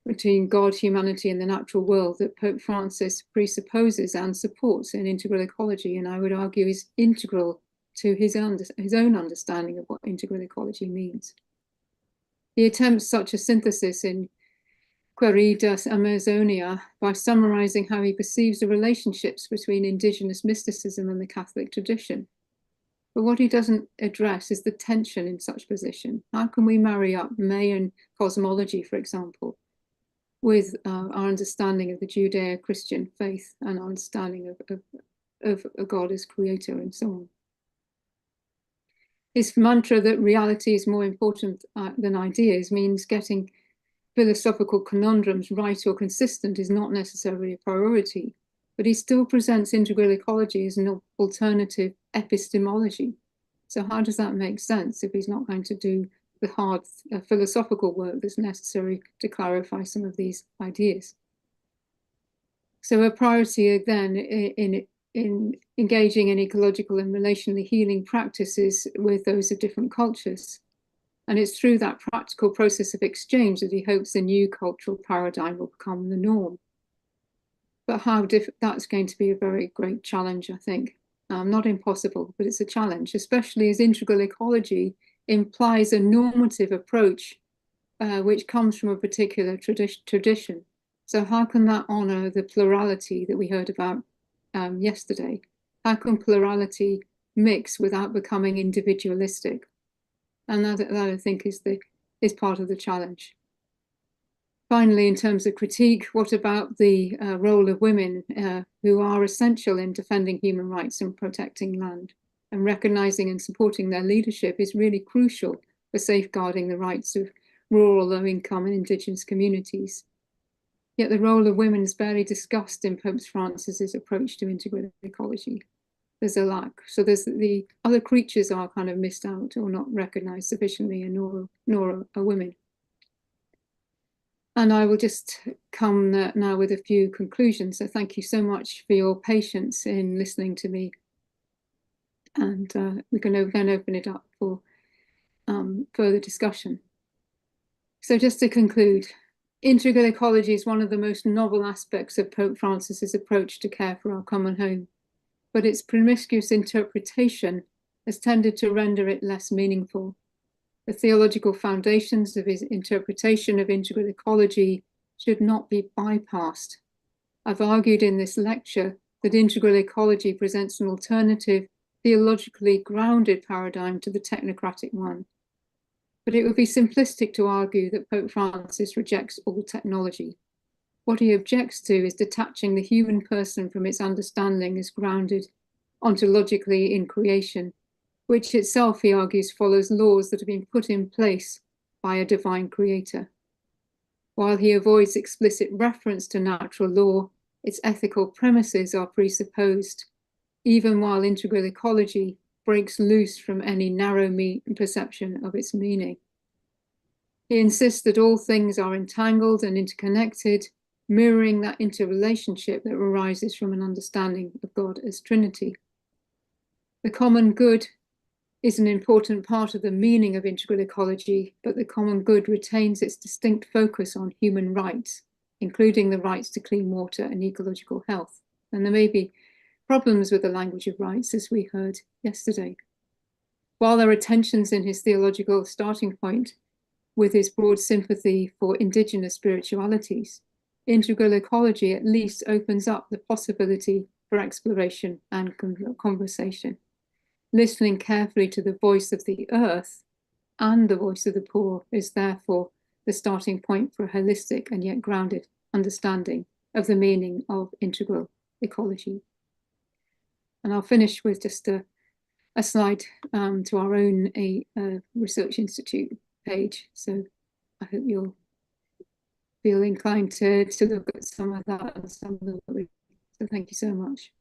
between God, humanity, and the natural world that Pope Francis presupposes and supports in integral ecology, and I would argue is integral to his own understanding of what integral ecology means? He attempts such a synthesis in Queridas Amazonia by summarizing how he perceives the relationships between indigenous mysticism and the Catholic tradition. But what he doesn't address is the tension in such position. How can we marry up Mayan cosmology, for example, with our understanding of the Judeo-Christian faith and our understanding of God as creator and so on? His mantra that reality is more important than ideas means getting philosophical conundrums right or consistent is not necessarily a priority, but he still presents integral ecology as an alternative epistemology. So how does that make sense if he's not going to do the hard philosophical work that's necessary to clarify some of these ideas? So a priority then in engaging in ecological and relationally healing practices with those of different cultures. And it's through that practical process of exchange that he hopes a new cultural paradigm will become the norm. But that's going to be a very great challenge, I think. Not impossible, but it's a challenge, especially as integral ecology implies a normative approach which comes from a particular tradition. So how can that honor the plurality that we heard about yesterday? How can plurality mix without becoming individualistic? And that I think is part of the challenge. Finally, in terms of critique, what about the role of women who are essential in defending human rights and protecting land? And recognizing and supporting their leadership is really crucial for safeguarding the rights of rural, low-income and indigenous communities. Yet the role of women is barely discussed in Pope Francis's approach to integral ecology. There's a lack. So there's the other creatures are kind of missed out or not recognized sufficiently, and nor are women. And I will just come now with a few conclusions. So thank you so much for your patience in listening to me. And we're going to then open it up for further discussion. So just to conclude, integral ecology is one of the most novel aspects of Pope Francis's approach to care for our common home, but its promiscuous interpretation has tended to render it less meaningful. The theological foundations of his interpretation of integral ecology should not be bypassed. I've argued in this lecture that integral ecology presents an alternative, theologically grounded paradigm to the technocratic one. But it would be simplistic to argue that Pope Francis rejects all technology. What he objects to is detaching the human person from its understanding as grounded ontologically in creation, which itself, he argues, follows laws that have been put in place by a divine creator. While he avoids explicit reference to natural law, its ethical premises are presupposed, even while integral ecology breaks loose from any narrow perception of its meaning. He insists that all things are entangled and interconnected, mirroring that interrelationship that arises from an understanding of God as Trinity. The common good is an important part of the meaning of integral ecology, but the common good retains its distinct focus on human rights, including the rights to clean water and ecological health. And there may be problems with the language of rights, as we heard yesterday. While there are tensions in his theological starting point with his broad sympathy for indigenous spiritualities, integral ecology at least opens up the possibility for exploration and conversation. Listening carefully to the voice of the earth and the voice of the poor is therefore the starting point for a holistic and yet grounded understanding of the meaning of integral ecology. And I'll finish with just a slide to our own Research Institute page. So I hope you'll feel inclined to look at some of that and some of the. So thank you so much.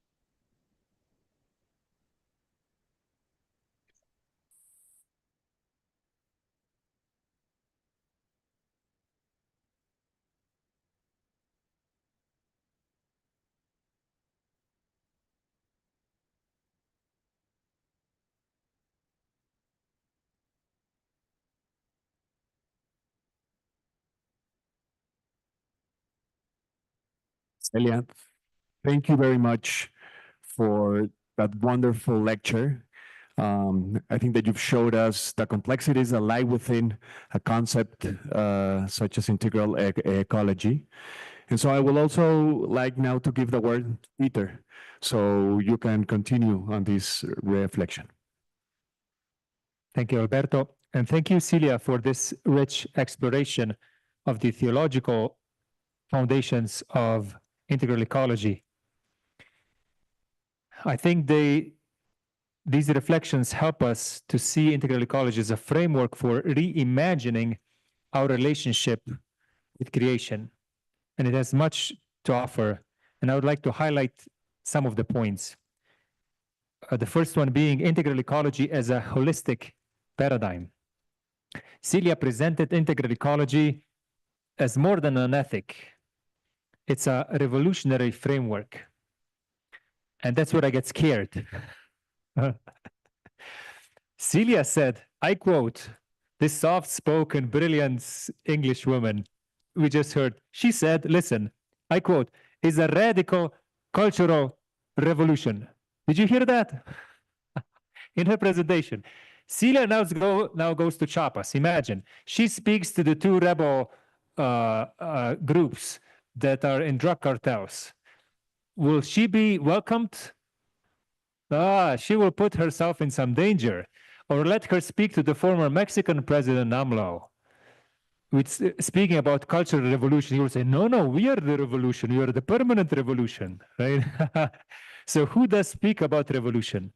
Celia, thank you very much for that wonderful lecture. I think that you've showed us the complexities that lie within a concept such as integral ecology. And so I will also like now to give the word to Peter, so you can continue on this reflection. Thank you, Alberto. And thank you, Celia, for this rich exploration of the theological foundations of integral ecology. I think these reflections help us to see integral ecology as a framework for reimagining our relationship with creation. And it has much to offer. And I would like to highlight some of the points. The first one being integral ecology as a holistic paradigm. Celia presented integral ecology as more than an ethic. It's a revolutionary framework. And that's where I get scared. Celia said, I quote, this soft-spoken, brilliant English woman we just heard, she said, listen, I quote, is a radical cultural revolution. Did you hear that? In her presentation. Celia now goes to Chiapas. Imagine, she speaks to the two rebel groups that are in drug cartels. Will she be welcomed? She will put herself in some danger. Or let her speak to the former Mexican president, AMLO. Speaking about cultural revolution, he will say, no, we are the revolution. We are the permanent revolution, right? So who does speak about revolution?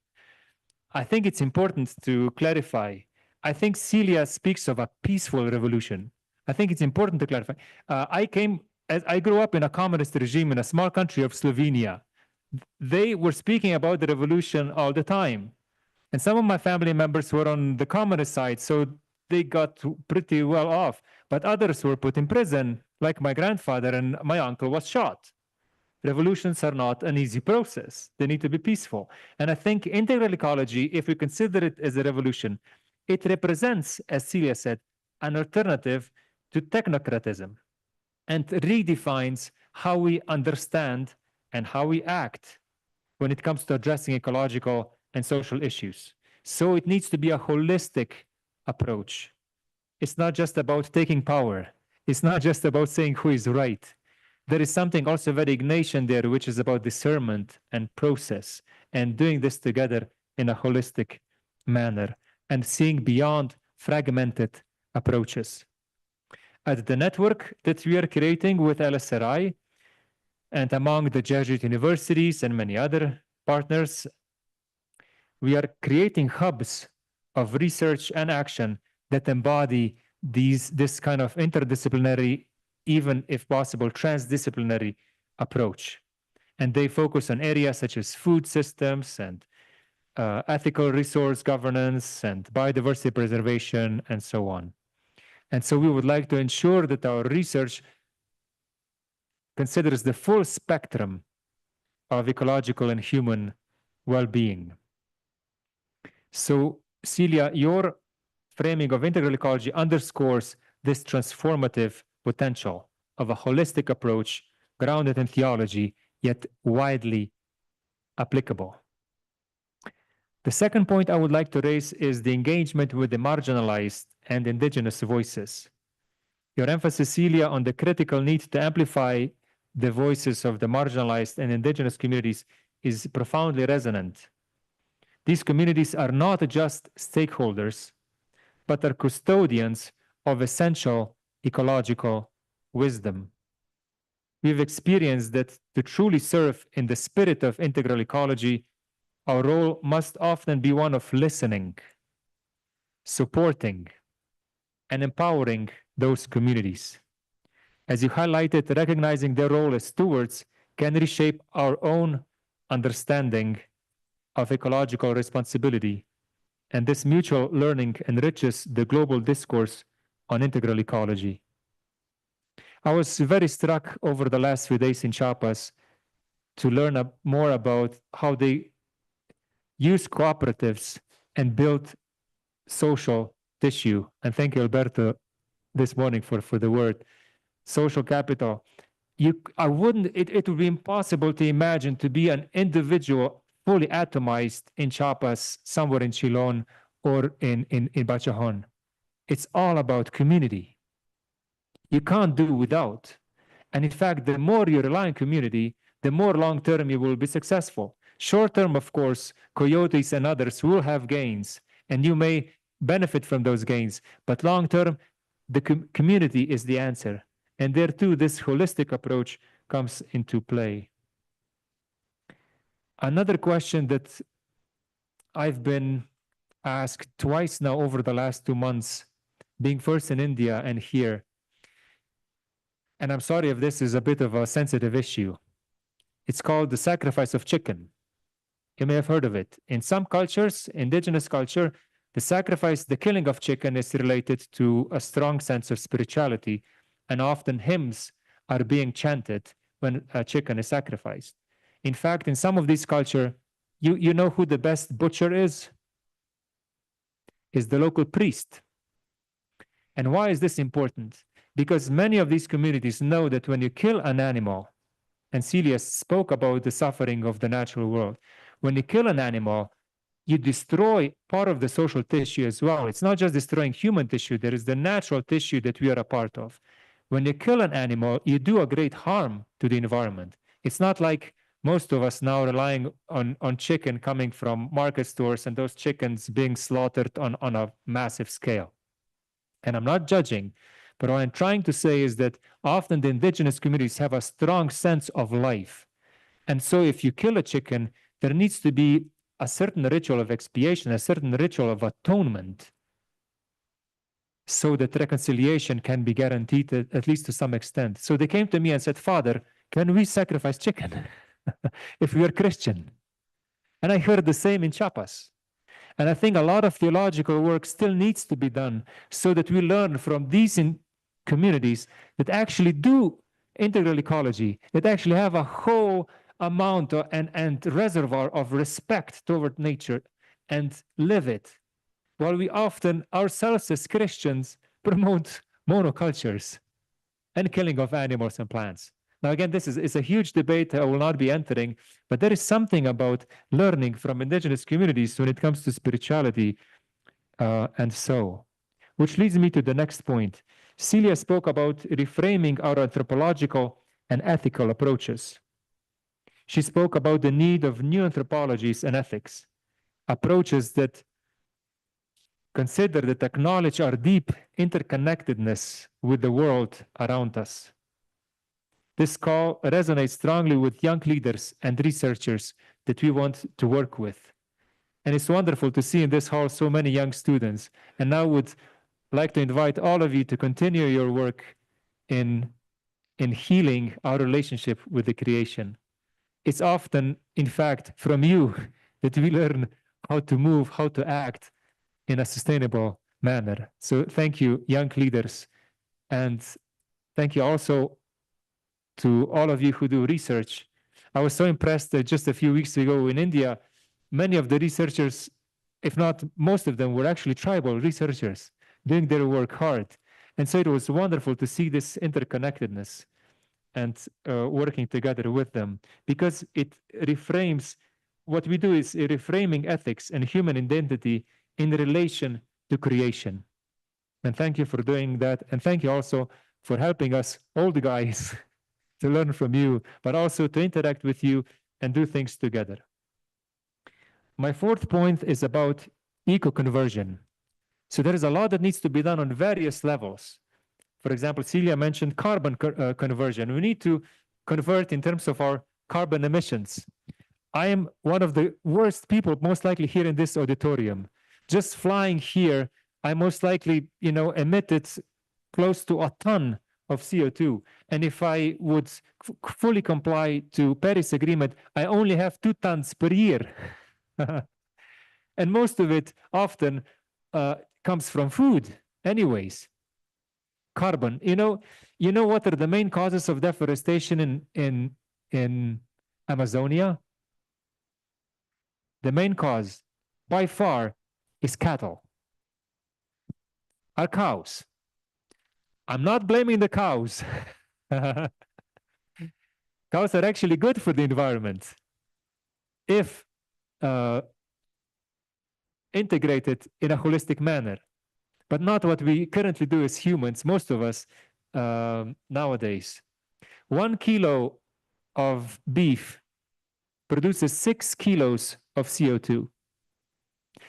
I think it's important to clarify. I think Celia speaks of a peaceful revolution. I think it's important to clarify. I grew up in a communist regime in a small country of Slovenia. They were speaking about the revolution all the time. And some of my family members were on the communist side, so they got pretty well off. But others were put in prison, like my grandfather, and my uncle was shot. Revolutions are not an easy process. They need to be peaceful. And I think integral ecology, if we consider it as a revolution, it represents, as Celia said, an alternative to technocratism and redefines how we understand and how we act when it comes to addressing ecological and social issues. So it needs to be a holistic approach. It's not just about taking power. It's not just about saying who is right. There is something also very Ignatian there, which is about discernment and process and doing this together in a holistic manner and seeing beyond fragmented approaches. At the network that we are creating with LSRI and among the Jesuit universities and many other partners, we are creating hubs of research and action that embody this kind of interdisciplinary, even if possible, transdisciplinary approach. And they focus on areas such as food systems and ethical resource governance and biodiversity preservation and so on. And so we would like to ensure that our research considers the full spectrum of ecological and human well-being. So, Celia, your framing of integral ecology underscores this transformative potential of a holistic approach grounded in theology, yet widely applicable. The second point I would like to raise is the engagement with the marginalized and indigenous voices. Your emphasis, Celia, on the critical need to amplify the voices of the marginalized and indigenous communities is profoundly resonant. These communities are not just stakeholders, but are custodians of essential ecological wisdom. We've experienced that to truly serve in the spirit of integral ecology, our role must often be one of listening, supporting, and empowering those communities. As you highlighted, recognizing their role as stewards can reshape our own understanding of ecological responsibility, and this mutual learning enriches the global discourse on integral ecology. I was very struck over the last few days in Chiapas to learn more about how they use cooperatives and build social tissue. And thank you, Alberto, this morning for the word social capital. It would be impossible to imagine to be an individual fully atomized in Chiapas, somewhere in Chilon or in Bachajon. It's all about community. You can't do without. And in fact, the more you rely on community, the more long-term you will be successful. Short-term, of course, coyotes and others will have gains, and you may benefit from those gains. But long-term, the community is the answer. And there too, this holistic approach comes into play. Another question that I've been asked twice now over the last 2 months, being first in India and here, and I'm sorry if this is a bit of a sensitive issue. It's called the sacrifice of chicken. You may have heard of it. In some cultures, indigenous culture, the killing of chicken is related to a strong sense of spirituality, and often hymns are being chanted when a chicken is sacrificed. In fact, in some of these cultures, you know who the best butcher is? Is the local priest. And why is this important? Because many of these communities know that when you kill an animal, and Celia spoke about the suffering of the natural world, when you kill an animal, you destroy part of the social tissue as well. It's not just destroying human tissue, there is the natural tissue that we are a part of. When you kill an animal, you do a great harm to the environment. It's not like most of us now relying on chicken coming from market stores and those chickens being slaughtered on a massive scale. And I'm not judging, but what I'm trying to say is that often the indigenous communities have a strong sense of life. And so if you kill a chicken, there needs to be a certain ritual of expiation, a certain ritual of atonement, so that reconciliation can be guaranteed at least to some extent. So they came to me and said, Father, can we sacrifice chicken if we are Christian? And I heard the same in Chiapas. And I think a lot of theological work still needs to be done so that we learn from these communities that actually do integral ecology, that actually have a whole amount and reservoir of respect toward nature and live it, while we often ourselves as Christians promote monocultures and killing of animals and plants. Now again, this is a huge debate I will not be entering, but there is something about learning from indigenous communities when it comes to spirituality and so, which leads me to the next point. Celia spoke about reframing our anthropological and ethical approaches. She spoke about the need of new anthropologies and ethics, approaches that consider that acknowledge our deep interconnectedness with the world around us. This call resonates strongly with young leaders and researchers that we want to work with. And it's wonderful to see in this hall so many young students. And now would like to invite all of you to continue your work in healing our relationship with the creation. It's often, in fact, from you that we learn how to move, how to act in a sustainable manner. So thank you, young leaders. And thank you also to all of you who do research. I was so impressed that just a few weeks ago in India, many of the researchers, if not most of them, were actually tribal researchers doing their work hard. And so it was wonderful to see this interconnectedness and working together with them, because it reframes, what we do is reframing ethics and human identity in relation to creation. And thank you for doing that. And thank you also for helping us, old guys, to learn from you, but also to interact with you and do things together. My fourth point is about eco-conversion. So there is a lot that needs to be done on various levels. For example, Celia mentioned carbon conversion. We need to convert in terms of our carbon emissions. I am one of the worst people most likely here in this auditorium. Just flying here, I most likely, emitted close to a ton of CO2. And if I would fully comply to Paris Agreement, I only have 2 tons per year. And most of it often comes from food anyways. Carbon, you know what are the main causes of deforestation in Amazonia? The main cause by far is cattle. Are cows. I'm not blaming the cows. Cows are actually good for the environment if integrated in a holistic manner, but not what we currently do as humans, most of us nowadays. 1 kilo of beef produces 6 kilos of CO2.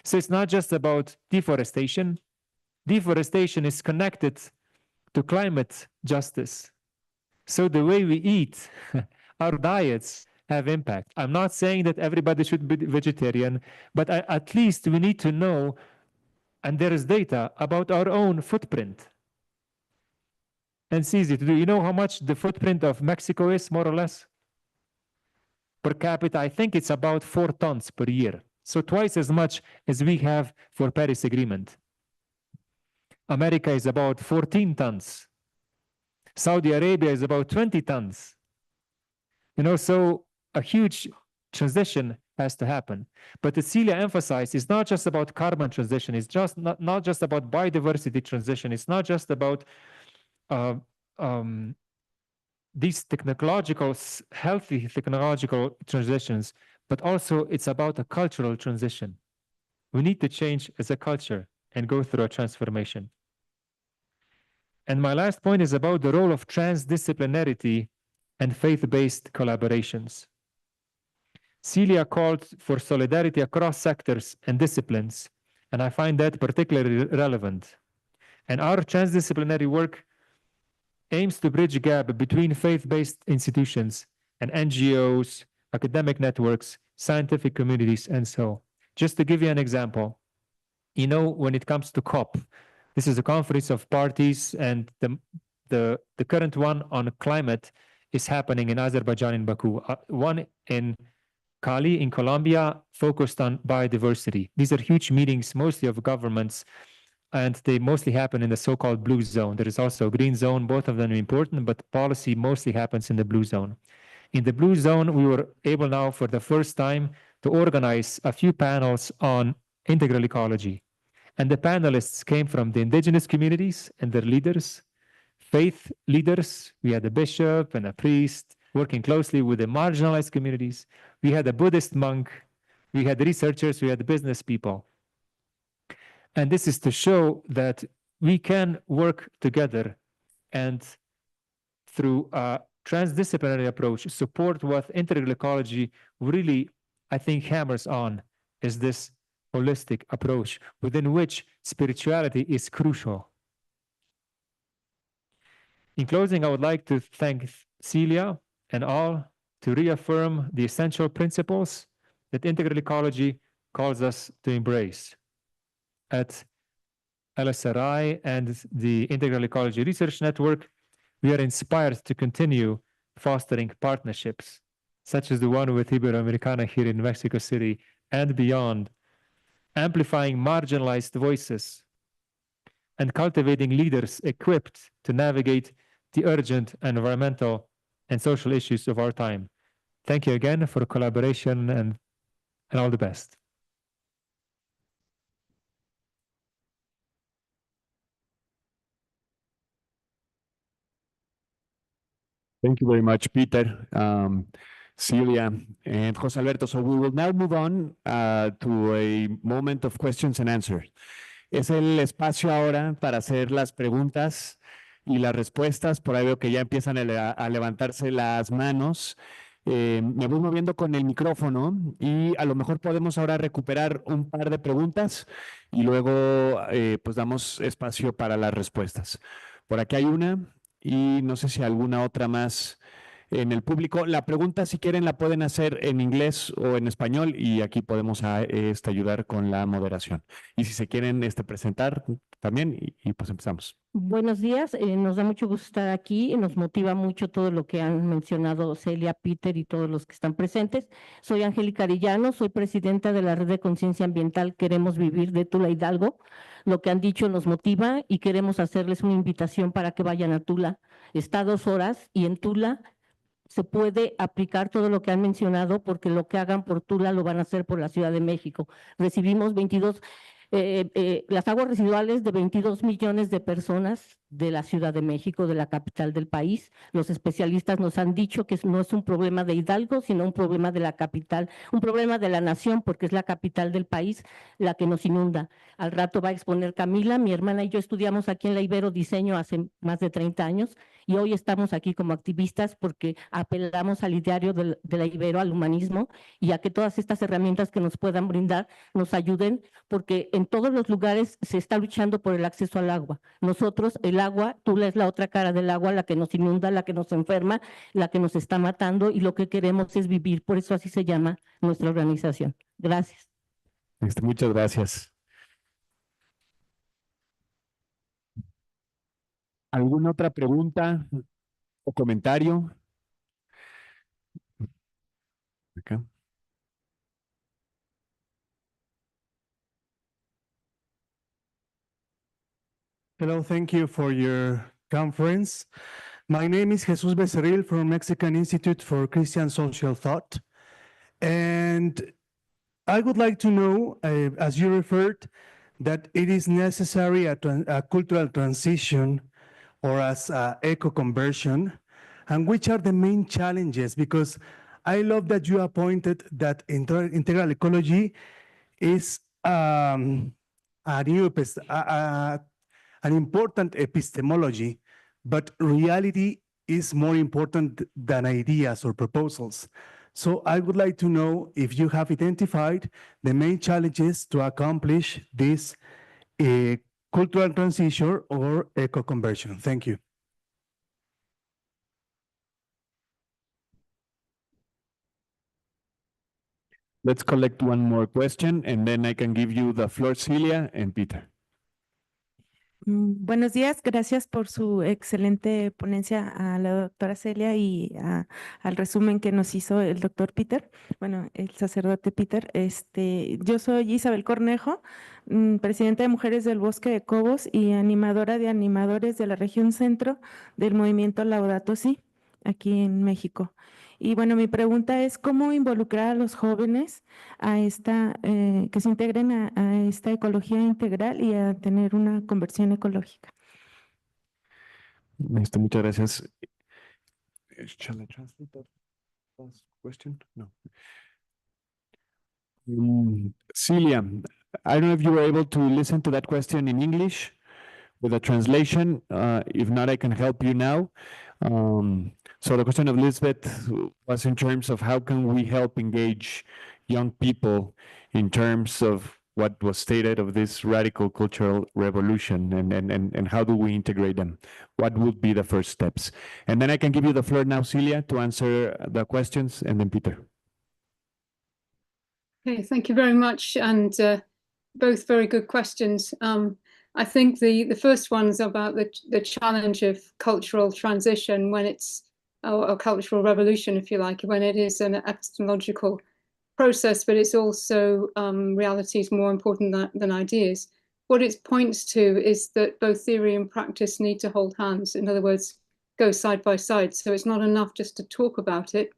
So it's not just about deforestation. Deforestation is connected to climate justice. So the way we eat, our diets have impact. I'm not saying that everybody should be vegetarian, but at least we need to know, and there is data about our own footprint. And it's easy to do. You know how much the footprint of Mexico is, more or less? Per capita, I think it's about 4 tons per year. So twice as much as we have for Paris Agreement. America is about 14 tons. Saudi Arabia is about 20 tons. So a huge transition has to happen. But as Celia emphasized, it's not just about carbon transition. It's just not just about biodiversity transition. It's not just about these healthy technological transitions, but also it's about a cultural transition. We need to change as a culture and go through a transformation. And my last point is about the role of transdisciplinarity and faith-based collaborations. Celia called for solidarity across sectors and disciplines, and I find that particularly relevant. And our transdisciplinary work aims to bridge a gap between faith-based institutions and NGOs, academic networks, scientific communities, and so. Just to give you an example, when it comes to COP, this is a conference of parties, and the current one on climate is happening in Azerbaijan, in Baku. One in Cali, in Colombia, focused on biodiversity. These are huge meetings, mostly of governments, and they mostly happen in the so-called blue zone. There is also a green zone. Both of them are important, but policy mostly happens in the blue zone. In the blue zone, we were able now for the first time to organize a few panels on integral ecology. And the panelists came from the indigenous communities and their leaders, faith leaders. We had a bishop and a priest working closely with the marginalized communities. We had a Buddhist monk. We had researchers. We had business people. And this is to show that we can work together and through a transdisciplinary approach, support what integral ecology really, I think, hammers on, is this holistic approach within which spirituality is crucial. In closing, I would like to thank Celia and all to reaffirm the essential principles that integral ecology calls us to embrace. At LSRI and the Integral Ecology Research Network, we are inspired to continue fostering partnerships, such as the one with Iberoamericana here in Mexico City and beyond, amplifying marginalized voices and cultivating leaders equipped to navigate the urgent environmental and social issues of our time. Thank you again for collaboration and all the best. Thank you very much, Peter, Celia, and José Alberto. So we will now move on to a moment of questions and answers. Es el espacio ahora para hacer las preguntas y las respuestas. Por ahí veo que ya empiezan a levantarse las manos. Me voy moviendo con el micrófono y a lo mejor podemos ahora recuperar un par de preguntas y luego pues damos espacio para las respuestas. Por aquí hay una y no sé si alguna otra más en el público. La pregunta, si quieren, la pueden hacer en inglés o en español y aquí podemos ayudar con la moderación. Y si se quieren presentar también y pues empezamos. Buenos días, nos da mucho gusto estar aquí y nos motiva mucho todo lo que han mencionado Celia, Peter y todos los que están presentes. Soy Angélica Arellano, soy presidenta de la Red de Conciencia Ambiental Queremos Vivir de Tula Hidalgo. Lo que han dicho nos motiva y queremos hacerles una invitación para que vayan a Tula. Está 2 horas y en Tula se puede aplicar todo lo que han mencionado porque lo que hagan por Tula lo van a hacer por la Ciudad de México. Recibimos las aguas residuales de 22 millones de personas de la Ciudad de México, de la capital del país. Los especialistas nos han dicho que no es un problema de Hidalgo, sino un problema de la capital, un problema de la nación, porque es la capital del país la que nos inunda. Al rato va a exponer Camila, mi hermana y yo estudiamos aquí en la Ibero diseño hace más de 30 años y hoy estamos aquí como activistas porque apelamos al ideario de la Ibero, al humanismo y a que todas estas herramientas que nos puedan brindar nos ayuden, porque en todos los lugares se está luchando por el acceso al agua. Nosotros, el agua, Tula es la otra cara del agua, la que nos inunda, la que nos enferma, la que nos está matando y lo que queremos es vivir. Por eso así se llama nuestra organización. Gracias. Muchas gracias. ¿Alguna otra pregunta o comentario? Acá. Hello, thank you for your conference. My name is Jesus Becerril from Mexican Institute for Christian Social Thought. And I would like to know, as you referred, that it is necessary a cultural transition or as eco-conversion, and which are the main challenges? Because I love that you appointed that integral ecology is an important epistemology, but reality is more important than ideas or proposals. So I would like to know if you have identified the main challenges to accomplish this cultural transition or eco-conversion. Thank you. Let's collect one more question and then I can give you the floor, Celia and Peter. Buenos días, gracias por su excelente ponencia a la doctora Celia y al resumen que nos hizo el doctor Peter, bueno, el sacerdote Peter. Yo soy Isabel Cornejo, presidenta de Mujeres del Bosque de Cobos y animadora de animadores de la región centro del movimiento Laudato Si, aquí en México. Y bueno, mi pregunta es cómo involucrar a los jóvenes a que se integren a esta ecología integral y a tener una conversión ecológica. Muchas gracias. Shall I translate that last question? No. Celia, I don't know if you were able to listen to that question in English with a translation. If not, I can help you now. So the question of Lisbeth was in terms of how can we help engage young people in terms of what was stated of this radical cultural revolution and how do we integrate them? What would be the first steps? And then I can give you the floor now, Celia, to answer the questions and then Peter. Okay, thank you very much, and both very good questions. I think the first one's about the challenge of cultural transition when it's a cultural revolution, if you like, when it is an epistemological process, but it's also reality is more important than ideas. What it points to is that both theory and practice need to hold hands. In other words, go side by side. So it's not enough just to talk about it.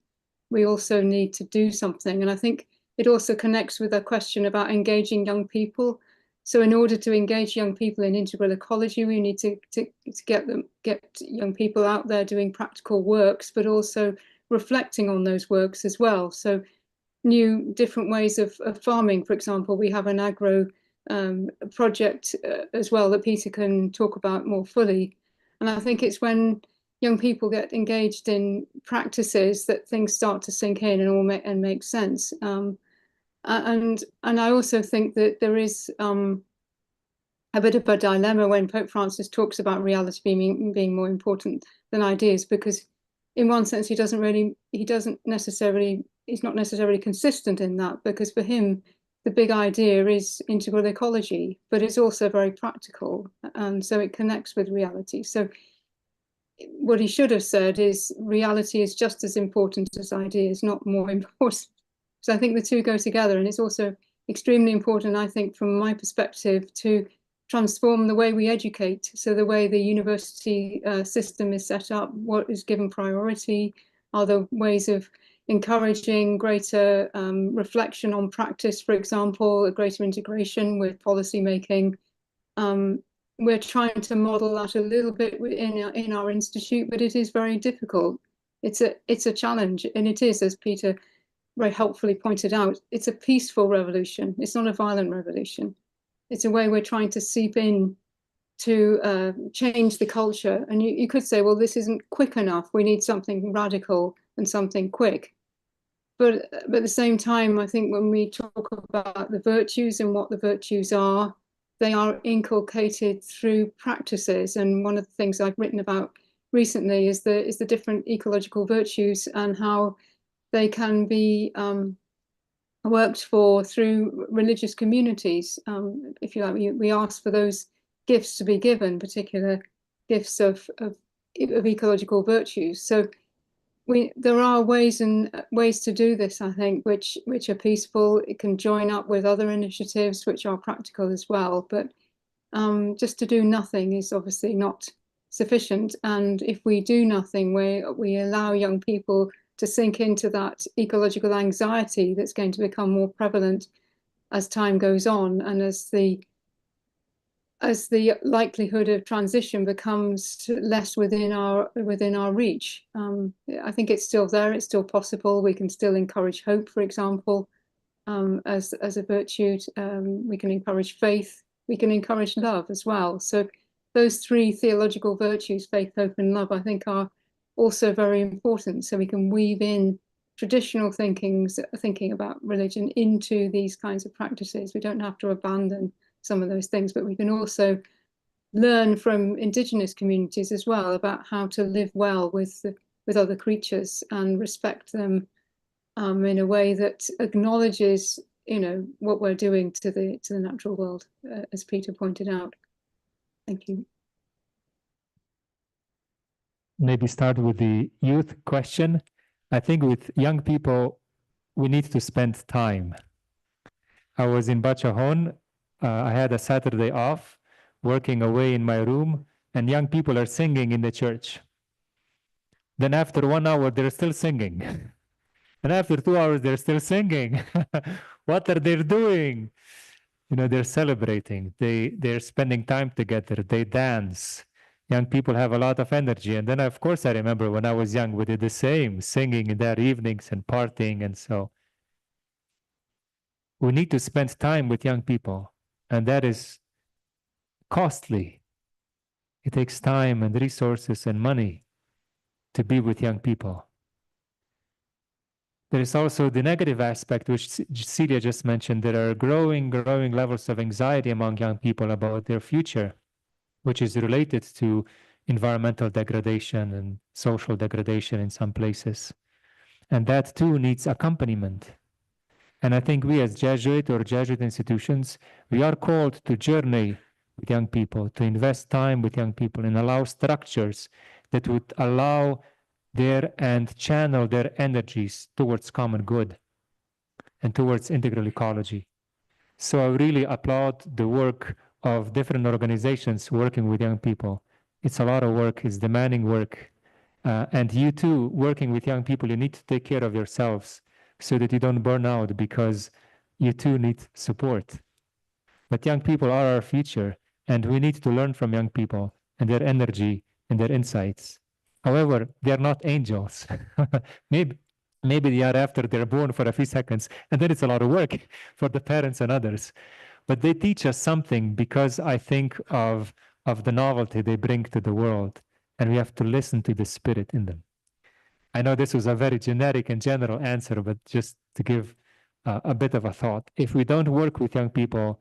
We also need to do something. And I think it also connects with a question about engaging young people. So in order to engage young people in integral ecology, we need to get young people out there doing practical works, but also reflecting on those works as well. So new different ways of farming, for example, we have an agro project as well that Peter can talk about more fully. And I think it's when young people get engaged in practices that things start to sink in and make sense. And I also think that there is a bit of a dilemma when Pope Francis talks about reality being more important than ideas, because in one sense he's not necessarily consistent in that, because for him the big idea is integral ecology, but it's also very practical, and so it connects with reality. So what he should have said is reality is just as important as ideas, not more important. So I think the two go together, and it's also extremely important, I think, from my perspective, to transform the way we educate. So the way the university system is set up, what is given priority, are there ways of encouraging greater reflection on practice, for example, a greater integration with policy making. We're trying to model that a little bit in our institute, but it is very difficult. It's a challenge, and it is, as Peter very helpfully pointed out, it's a peaceful revolution. It's not a violent revolution. It's a way we're trying to seep in to change the culture. And you could say, well, this isn't quick enough. We need something radical and something quick. But at the same time, I think when we talk about the virtues and what the virtues are, they are inculcated through practices. And one of the things I've written about recently is the different ecological virtues and how they can be worked for through religious communities. If you like, we ask for those gifts to be given, particular gifts of ecological virtues. So there are ways to do this, I think, which are peaceful. It can join up with other initiatives which are practical as well. But just to do nothing is obviously not sufficient. And if we do nothing, we allow young people to sink into that ecological anxiety that's going to become more prevalent as time goes on, and as the likelihood of transition becomes less within our reach. I think it's still there, it's still possible. We can still encourage hope, for example, as a virtue. We can encourage faith, we can encourage love as well. So those three theological virtues, faith, hope, and love, I think are also very important. So we can weave in traditional thinking about religion into these kinds of practices. We don't have to abandon some of those things, but we can also learn from indigenous communities as well about how to live well with other creatures and respect them in a way that acknowledges, what we're doing to the natural world, as Peter pointed out. Thank you. Maybe start with the youth question. I think with young people, we need to spend time. I was in Bachahon. I had a Saturday off, working away in my room, and young people are singing in the church. Then after 1 hour, they're still singing. And after 2 hours, they're still singing. What are they doing? They're celebrating. They're spending time together. They dance. Young people have a lot of energy. And then, of course, I remember when I was young, we did the same, singing in their evenings and partying. And so we need to spend time with young people. And that is costly. It takes time and resources and money to be with young people. There is also the negative aspect, which Celia just mentioned. There are growing levels of anxiety among young people about their future, which is related to environmental degradation and social degradation in some places. And that too needs accompaniment. And I think we as Jesuit or Jesuit institutions, we are called to journey with young people, to invest time with young people and allow structures that would allow their and channel their energies towards common good and towards integral ecology. So I really applaud the work of different organizations working with young people. It's a lot of work, it's demanding work. And you too, working with young people, you need to take care of yourselves so that you don't burn out because you too need support. But young people are our future, and we need to learn from young people and their energy and their insights. However, they are not angels. Maybe they are after they're born for a few seconds, and then it's a lot of work for the parents and others. But they teach us something because I think of the novelty they bring to the world, and we have to listen to the spirit in them. I know this was a very generic and general answer, but just to give a bit of a thought. If we don't work with young people,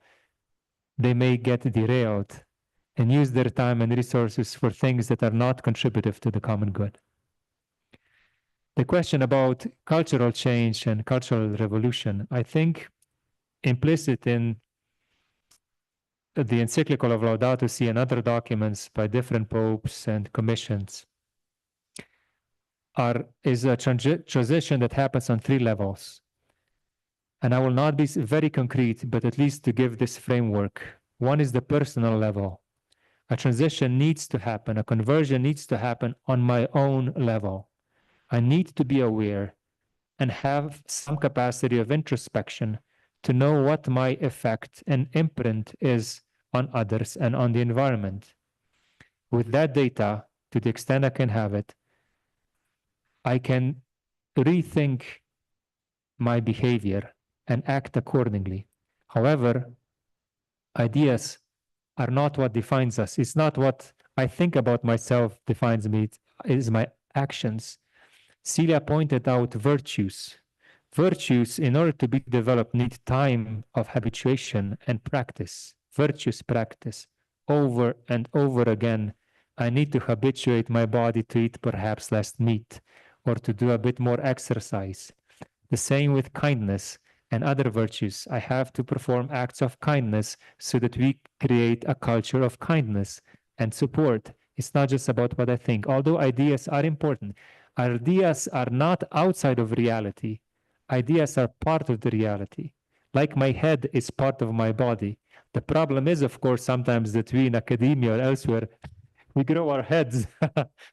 they may get derailed and use their time and resources for things that are not contributive to the common good. The question about cultural change and cultural revolution, I think implicit in the encyclical of Laudato Si and other documents by different popes and commissions is a transition that happens on 3 levels. And I will not be very concrete, but at least to give this framework. One is the personal level. A transition needs to happen, a conversion needs to happen on my own level. I need to be aware and have some capacity of introspection to know what my effect and imprint is on others and on the environment. With that data, to the extent I can have it, I can rethink my behavior and act accordingly. However, ideas are not what defines us. It's not what I think about myself defines me. It is my actions. Celia pointed out virtues. Virtues, in order to be developed, need time of habituation and practice. Virtuous practice. Over and over again, I need to habituate my body to eat perhaps less meat or to do a bit more exercise. The same with kindness and other virtues. I have to perform acts of kindness so that we create a culture of kindness and support. It's not just about what I think. Although ideas are important, ideas are not outside of reality. Ideas are part of the reality. Like my head is part of my body. The problem is, of course, sometimes that we in academia or elsewhere, we grow our heads.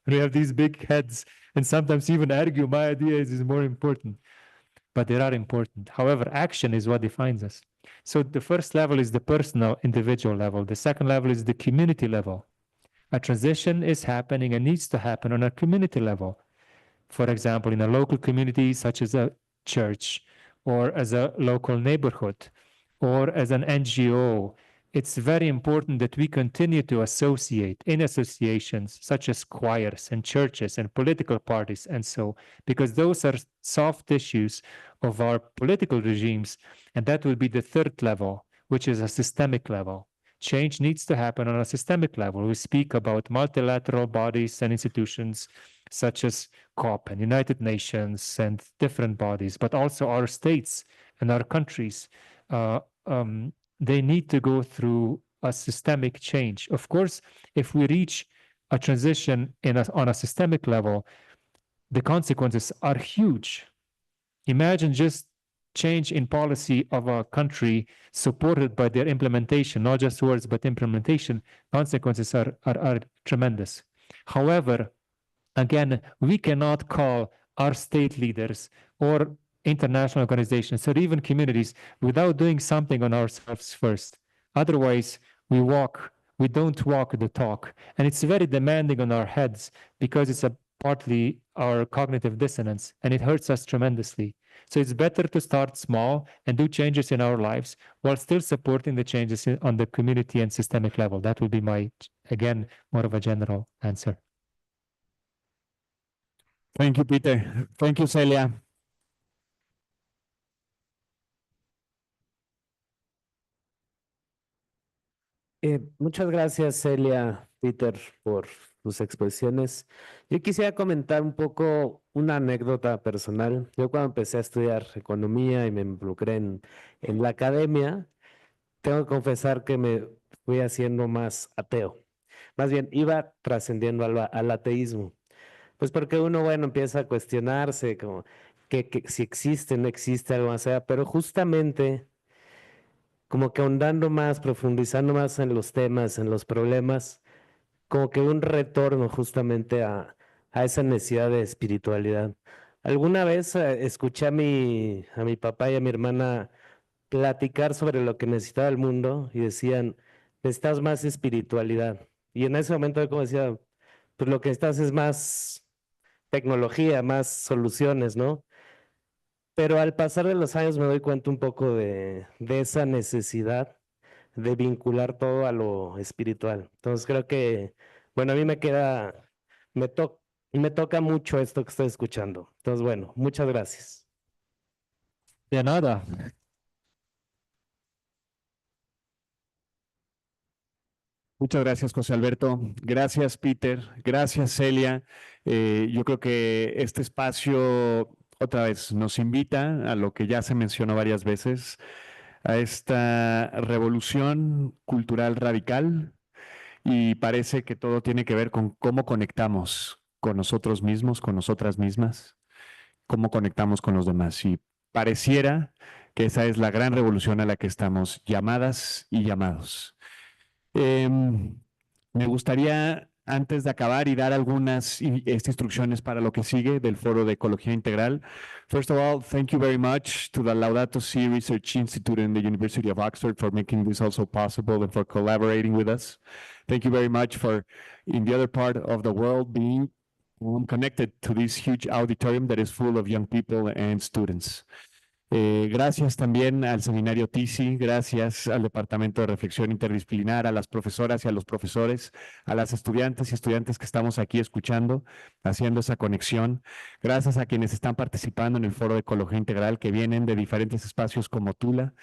We have these big heads and sometimes even argue my idea is more important. But they are important. However, action is what defines us. So the first level is the personal, individual level. The second level is the community level. A transition is happening and needs to happen on a community level. For example, in a local community such as a church or as a local neighborhood or as an NGO, it's very important that we continue to associate in associations such as choirs and churches and political parties and so, because those are soft tissues of our political regimes, and that will be the third level, which is a systemic level. Change needs to happen on a systemic level. We speak about multilateral bodies and institutions such as COP and United Nations and different bodies, but also our states and our countries. They need to go through a systemic change. Of course, if we reach a transition on a systemic level, the consequences are huge. Imagine just change in policy of a country supported by their implementation, not just words, but implementation. Consequences are tremendous. However, again, we cannot call our state leaders or international organizations or even communities without doing something on ourselves first. Otherwise, we don't walk the talk. And it's very demanding on our heads because it's partly our cognitive dissonance, and it hurts us tremendously. So it's better to start small and do changes in our lives while still supporting the changes on the community and systemic level. That would be my, again, more of a general answer. Thank you, Peter. Thank you, Celia. Muchas gracias, Celia, Peter, por sus exposiciones. Yo quisiera comentar un poco una anécdota personal. Yo cuando empecé a estudiar economía y me involucré en la academia, tengo que confesar que me fui haciendo más ateo. Más bien, iba trascendiendo al ateísmo. Pues porque uno, bueno, empieza a cuestionarse como que si existe, no existe, algo más allá, pero justamente como que ahondando más, profundizando más en los temas, en los problemas, como que un retorno justamente a esa necesidad de espiritualidad. Alguna vez escuché a mi papá y a mi hermana platicar sobre lo que necesitaba el mundo y decían, necesitas más espiritualidad. Y en ese momento yo como decía, pues lo que necesitas es más tecnología, más soluciones, ¿no? Pero al pasar de los años me doy cuenta un poco de esa necesidad de vincular todo a lo espiritual. Entonces creo que, bueno, a mí me, to- me toca mucho esto que estoy escuchando. Entonces, bueno, muchas gracias. De nada. Muchas gracias, José Alberto. Gracias, Peter. Gracias, Celia. Yo creo que este espacio otra vez nos invita a lo que ya se mencionó varias veces, a esta revolución cultural radical, y parece que todo tiene que ver con cómo conectamos con nosotros mismos, con nosotras mismas, cómo conectamos con los demás. Y pareciera que esa es la gran revolución a la que estamos llamadas y llamados. Me gustaría, antes de acabar y dar algunas instrucciones para lo que sigue del Foro de Ecología Integral. First of all, thank you very much to the Laudato Si Research Institute and the University of Oxford for making this also possible and for collaborating with us. Thank you very much for, in the other part of the world, being connected to this huge auditorium that is full of young people and students. Gracias también al seminario TISI, gracias al Departamento de Reflexión Interdisciplinar, a las profesoras y a los profesores, a las estudiantes y estudiantes que estamos aquí escuchando, haciendo esa conexión. Gracias a quienes están participando en el Foro de Ecología Integral, que vienen de diferentes espacios como Tula,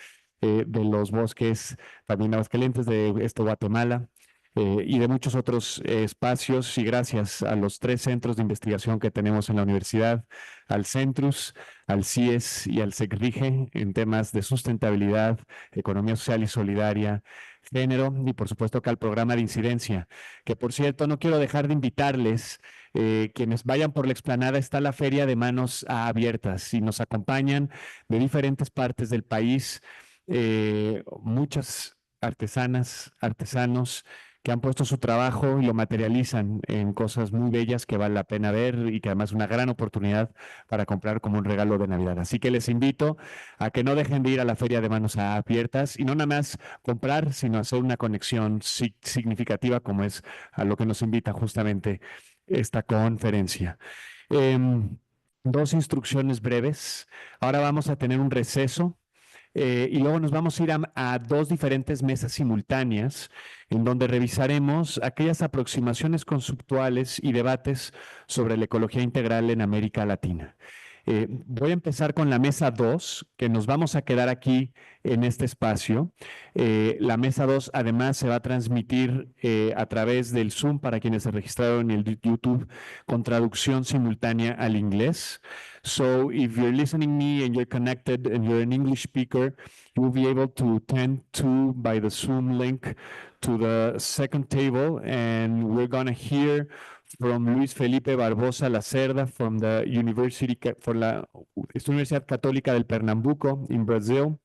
de los bosques también Aguascalientes, de Guatemala. Y de muchos otros espacios, y gracias a los 3 centros de investigación que tenemos en la universidad, al Centrus, al CIES y al SECRIGE en temas de sustentabilidad, economía social y solidaria, género, y por supuesto que al programa de incidencia, que por cierto no quiero dejar de invitarles, quienes vayan por la explanada está la Feria de Manos Abiertas y nos acompañan de diferentes partes del país, muchas artesanas, artesanos, que han puesto su trabajo y lo materializan en cosas muy bellas que vale la pena ver y que además es una gran oportunidad para comprar como un regalo de Navidad. Así que les invito a que no dejen de ir a la Feria de Manos Abiertas y no nada más comprar, sino hacer una conexión significativa como es a lo que nos invita justamente esta conferencia. 2 instrucciones breves. Ahora vamos a tener un receso. Y luego nos vamos a ir a 2 diferentes mesas simultáneas en donde revisaremos aquellas aproximaciones conceptuales y debates sobre la ecología integral en América Latina. Voy a empezar con la mesa 2, que nos vamos a quedar aquí en este espacio. La mesa 2 además se va a transmitir a través del Zoom para quienes se registraron en el YouTube con traducción simultánea al inglés. So if you're listening me and you're connected and you're an English speaker, you will be able to tend to, by the Zoom link, to the second table, and we're going to hear from Luis Felipe Barbosa Lacerda from the University for la Universidad Católica del Pernambuco in Brazil.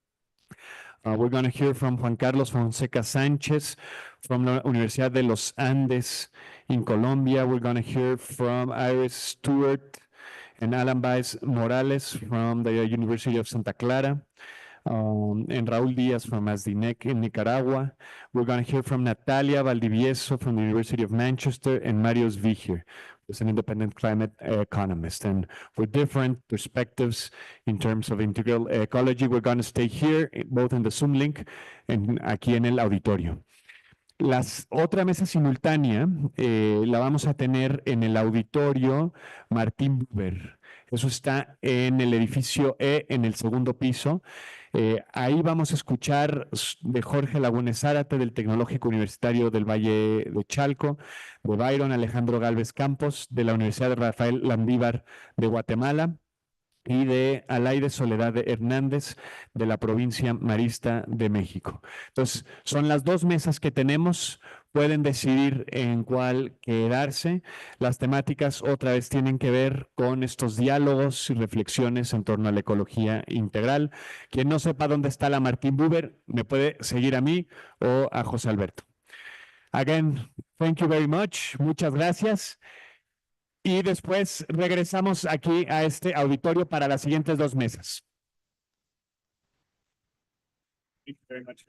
We're going to hear from Juan Carlos Fonseca Sánchez from la Universidad de los Andes in Colombia. We're going to hear from Iris Stewart and Alan Baez Morales from the University of Santa Clara, and Raúl Díaz from Asdinec in Nicaragua. We're going to hear from Natalia Valdivieso from the University of Manchester and Marius Vigier, who's an independent climate economist. And for different perspectives in terms of integral ecology, we're going to stay here, both in the Zoom link and aquí en el auditorio. La otra mesa simultánea la vamos a tener en el auditorio Martín Buber. Eso está en el edificio E, en el segundo piso. Ahí vamos a escuchar de Jorge Lagunes Zárate, del Tecnológico Universitario del Valle de Chalco, de Byron Alejandro Gálvez Campos, de la Universidad de Rafael Landívar de Guatemala, y de Alaide Soledad Hernández, de la provincia marista de México. Entonces, son las dos mesas que tenemos. Pueden decidir en cuál quedarse. Las temáticas otra vez tienen que ver con estos diálogos y reflexiones en torno a la ecología integral. Quien no sepa dónde está la Martín Buber, me puede seguir a mí o a José Alberto. Again, thank you very much. Muchas gracias. Y después regresamos aquí a este auditorio para las siguientes dos mesas. Thank you very much.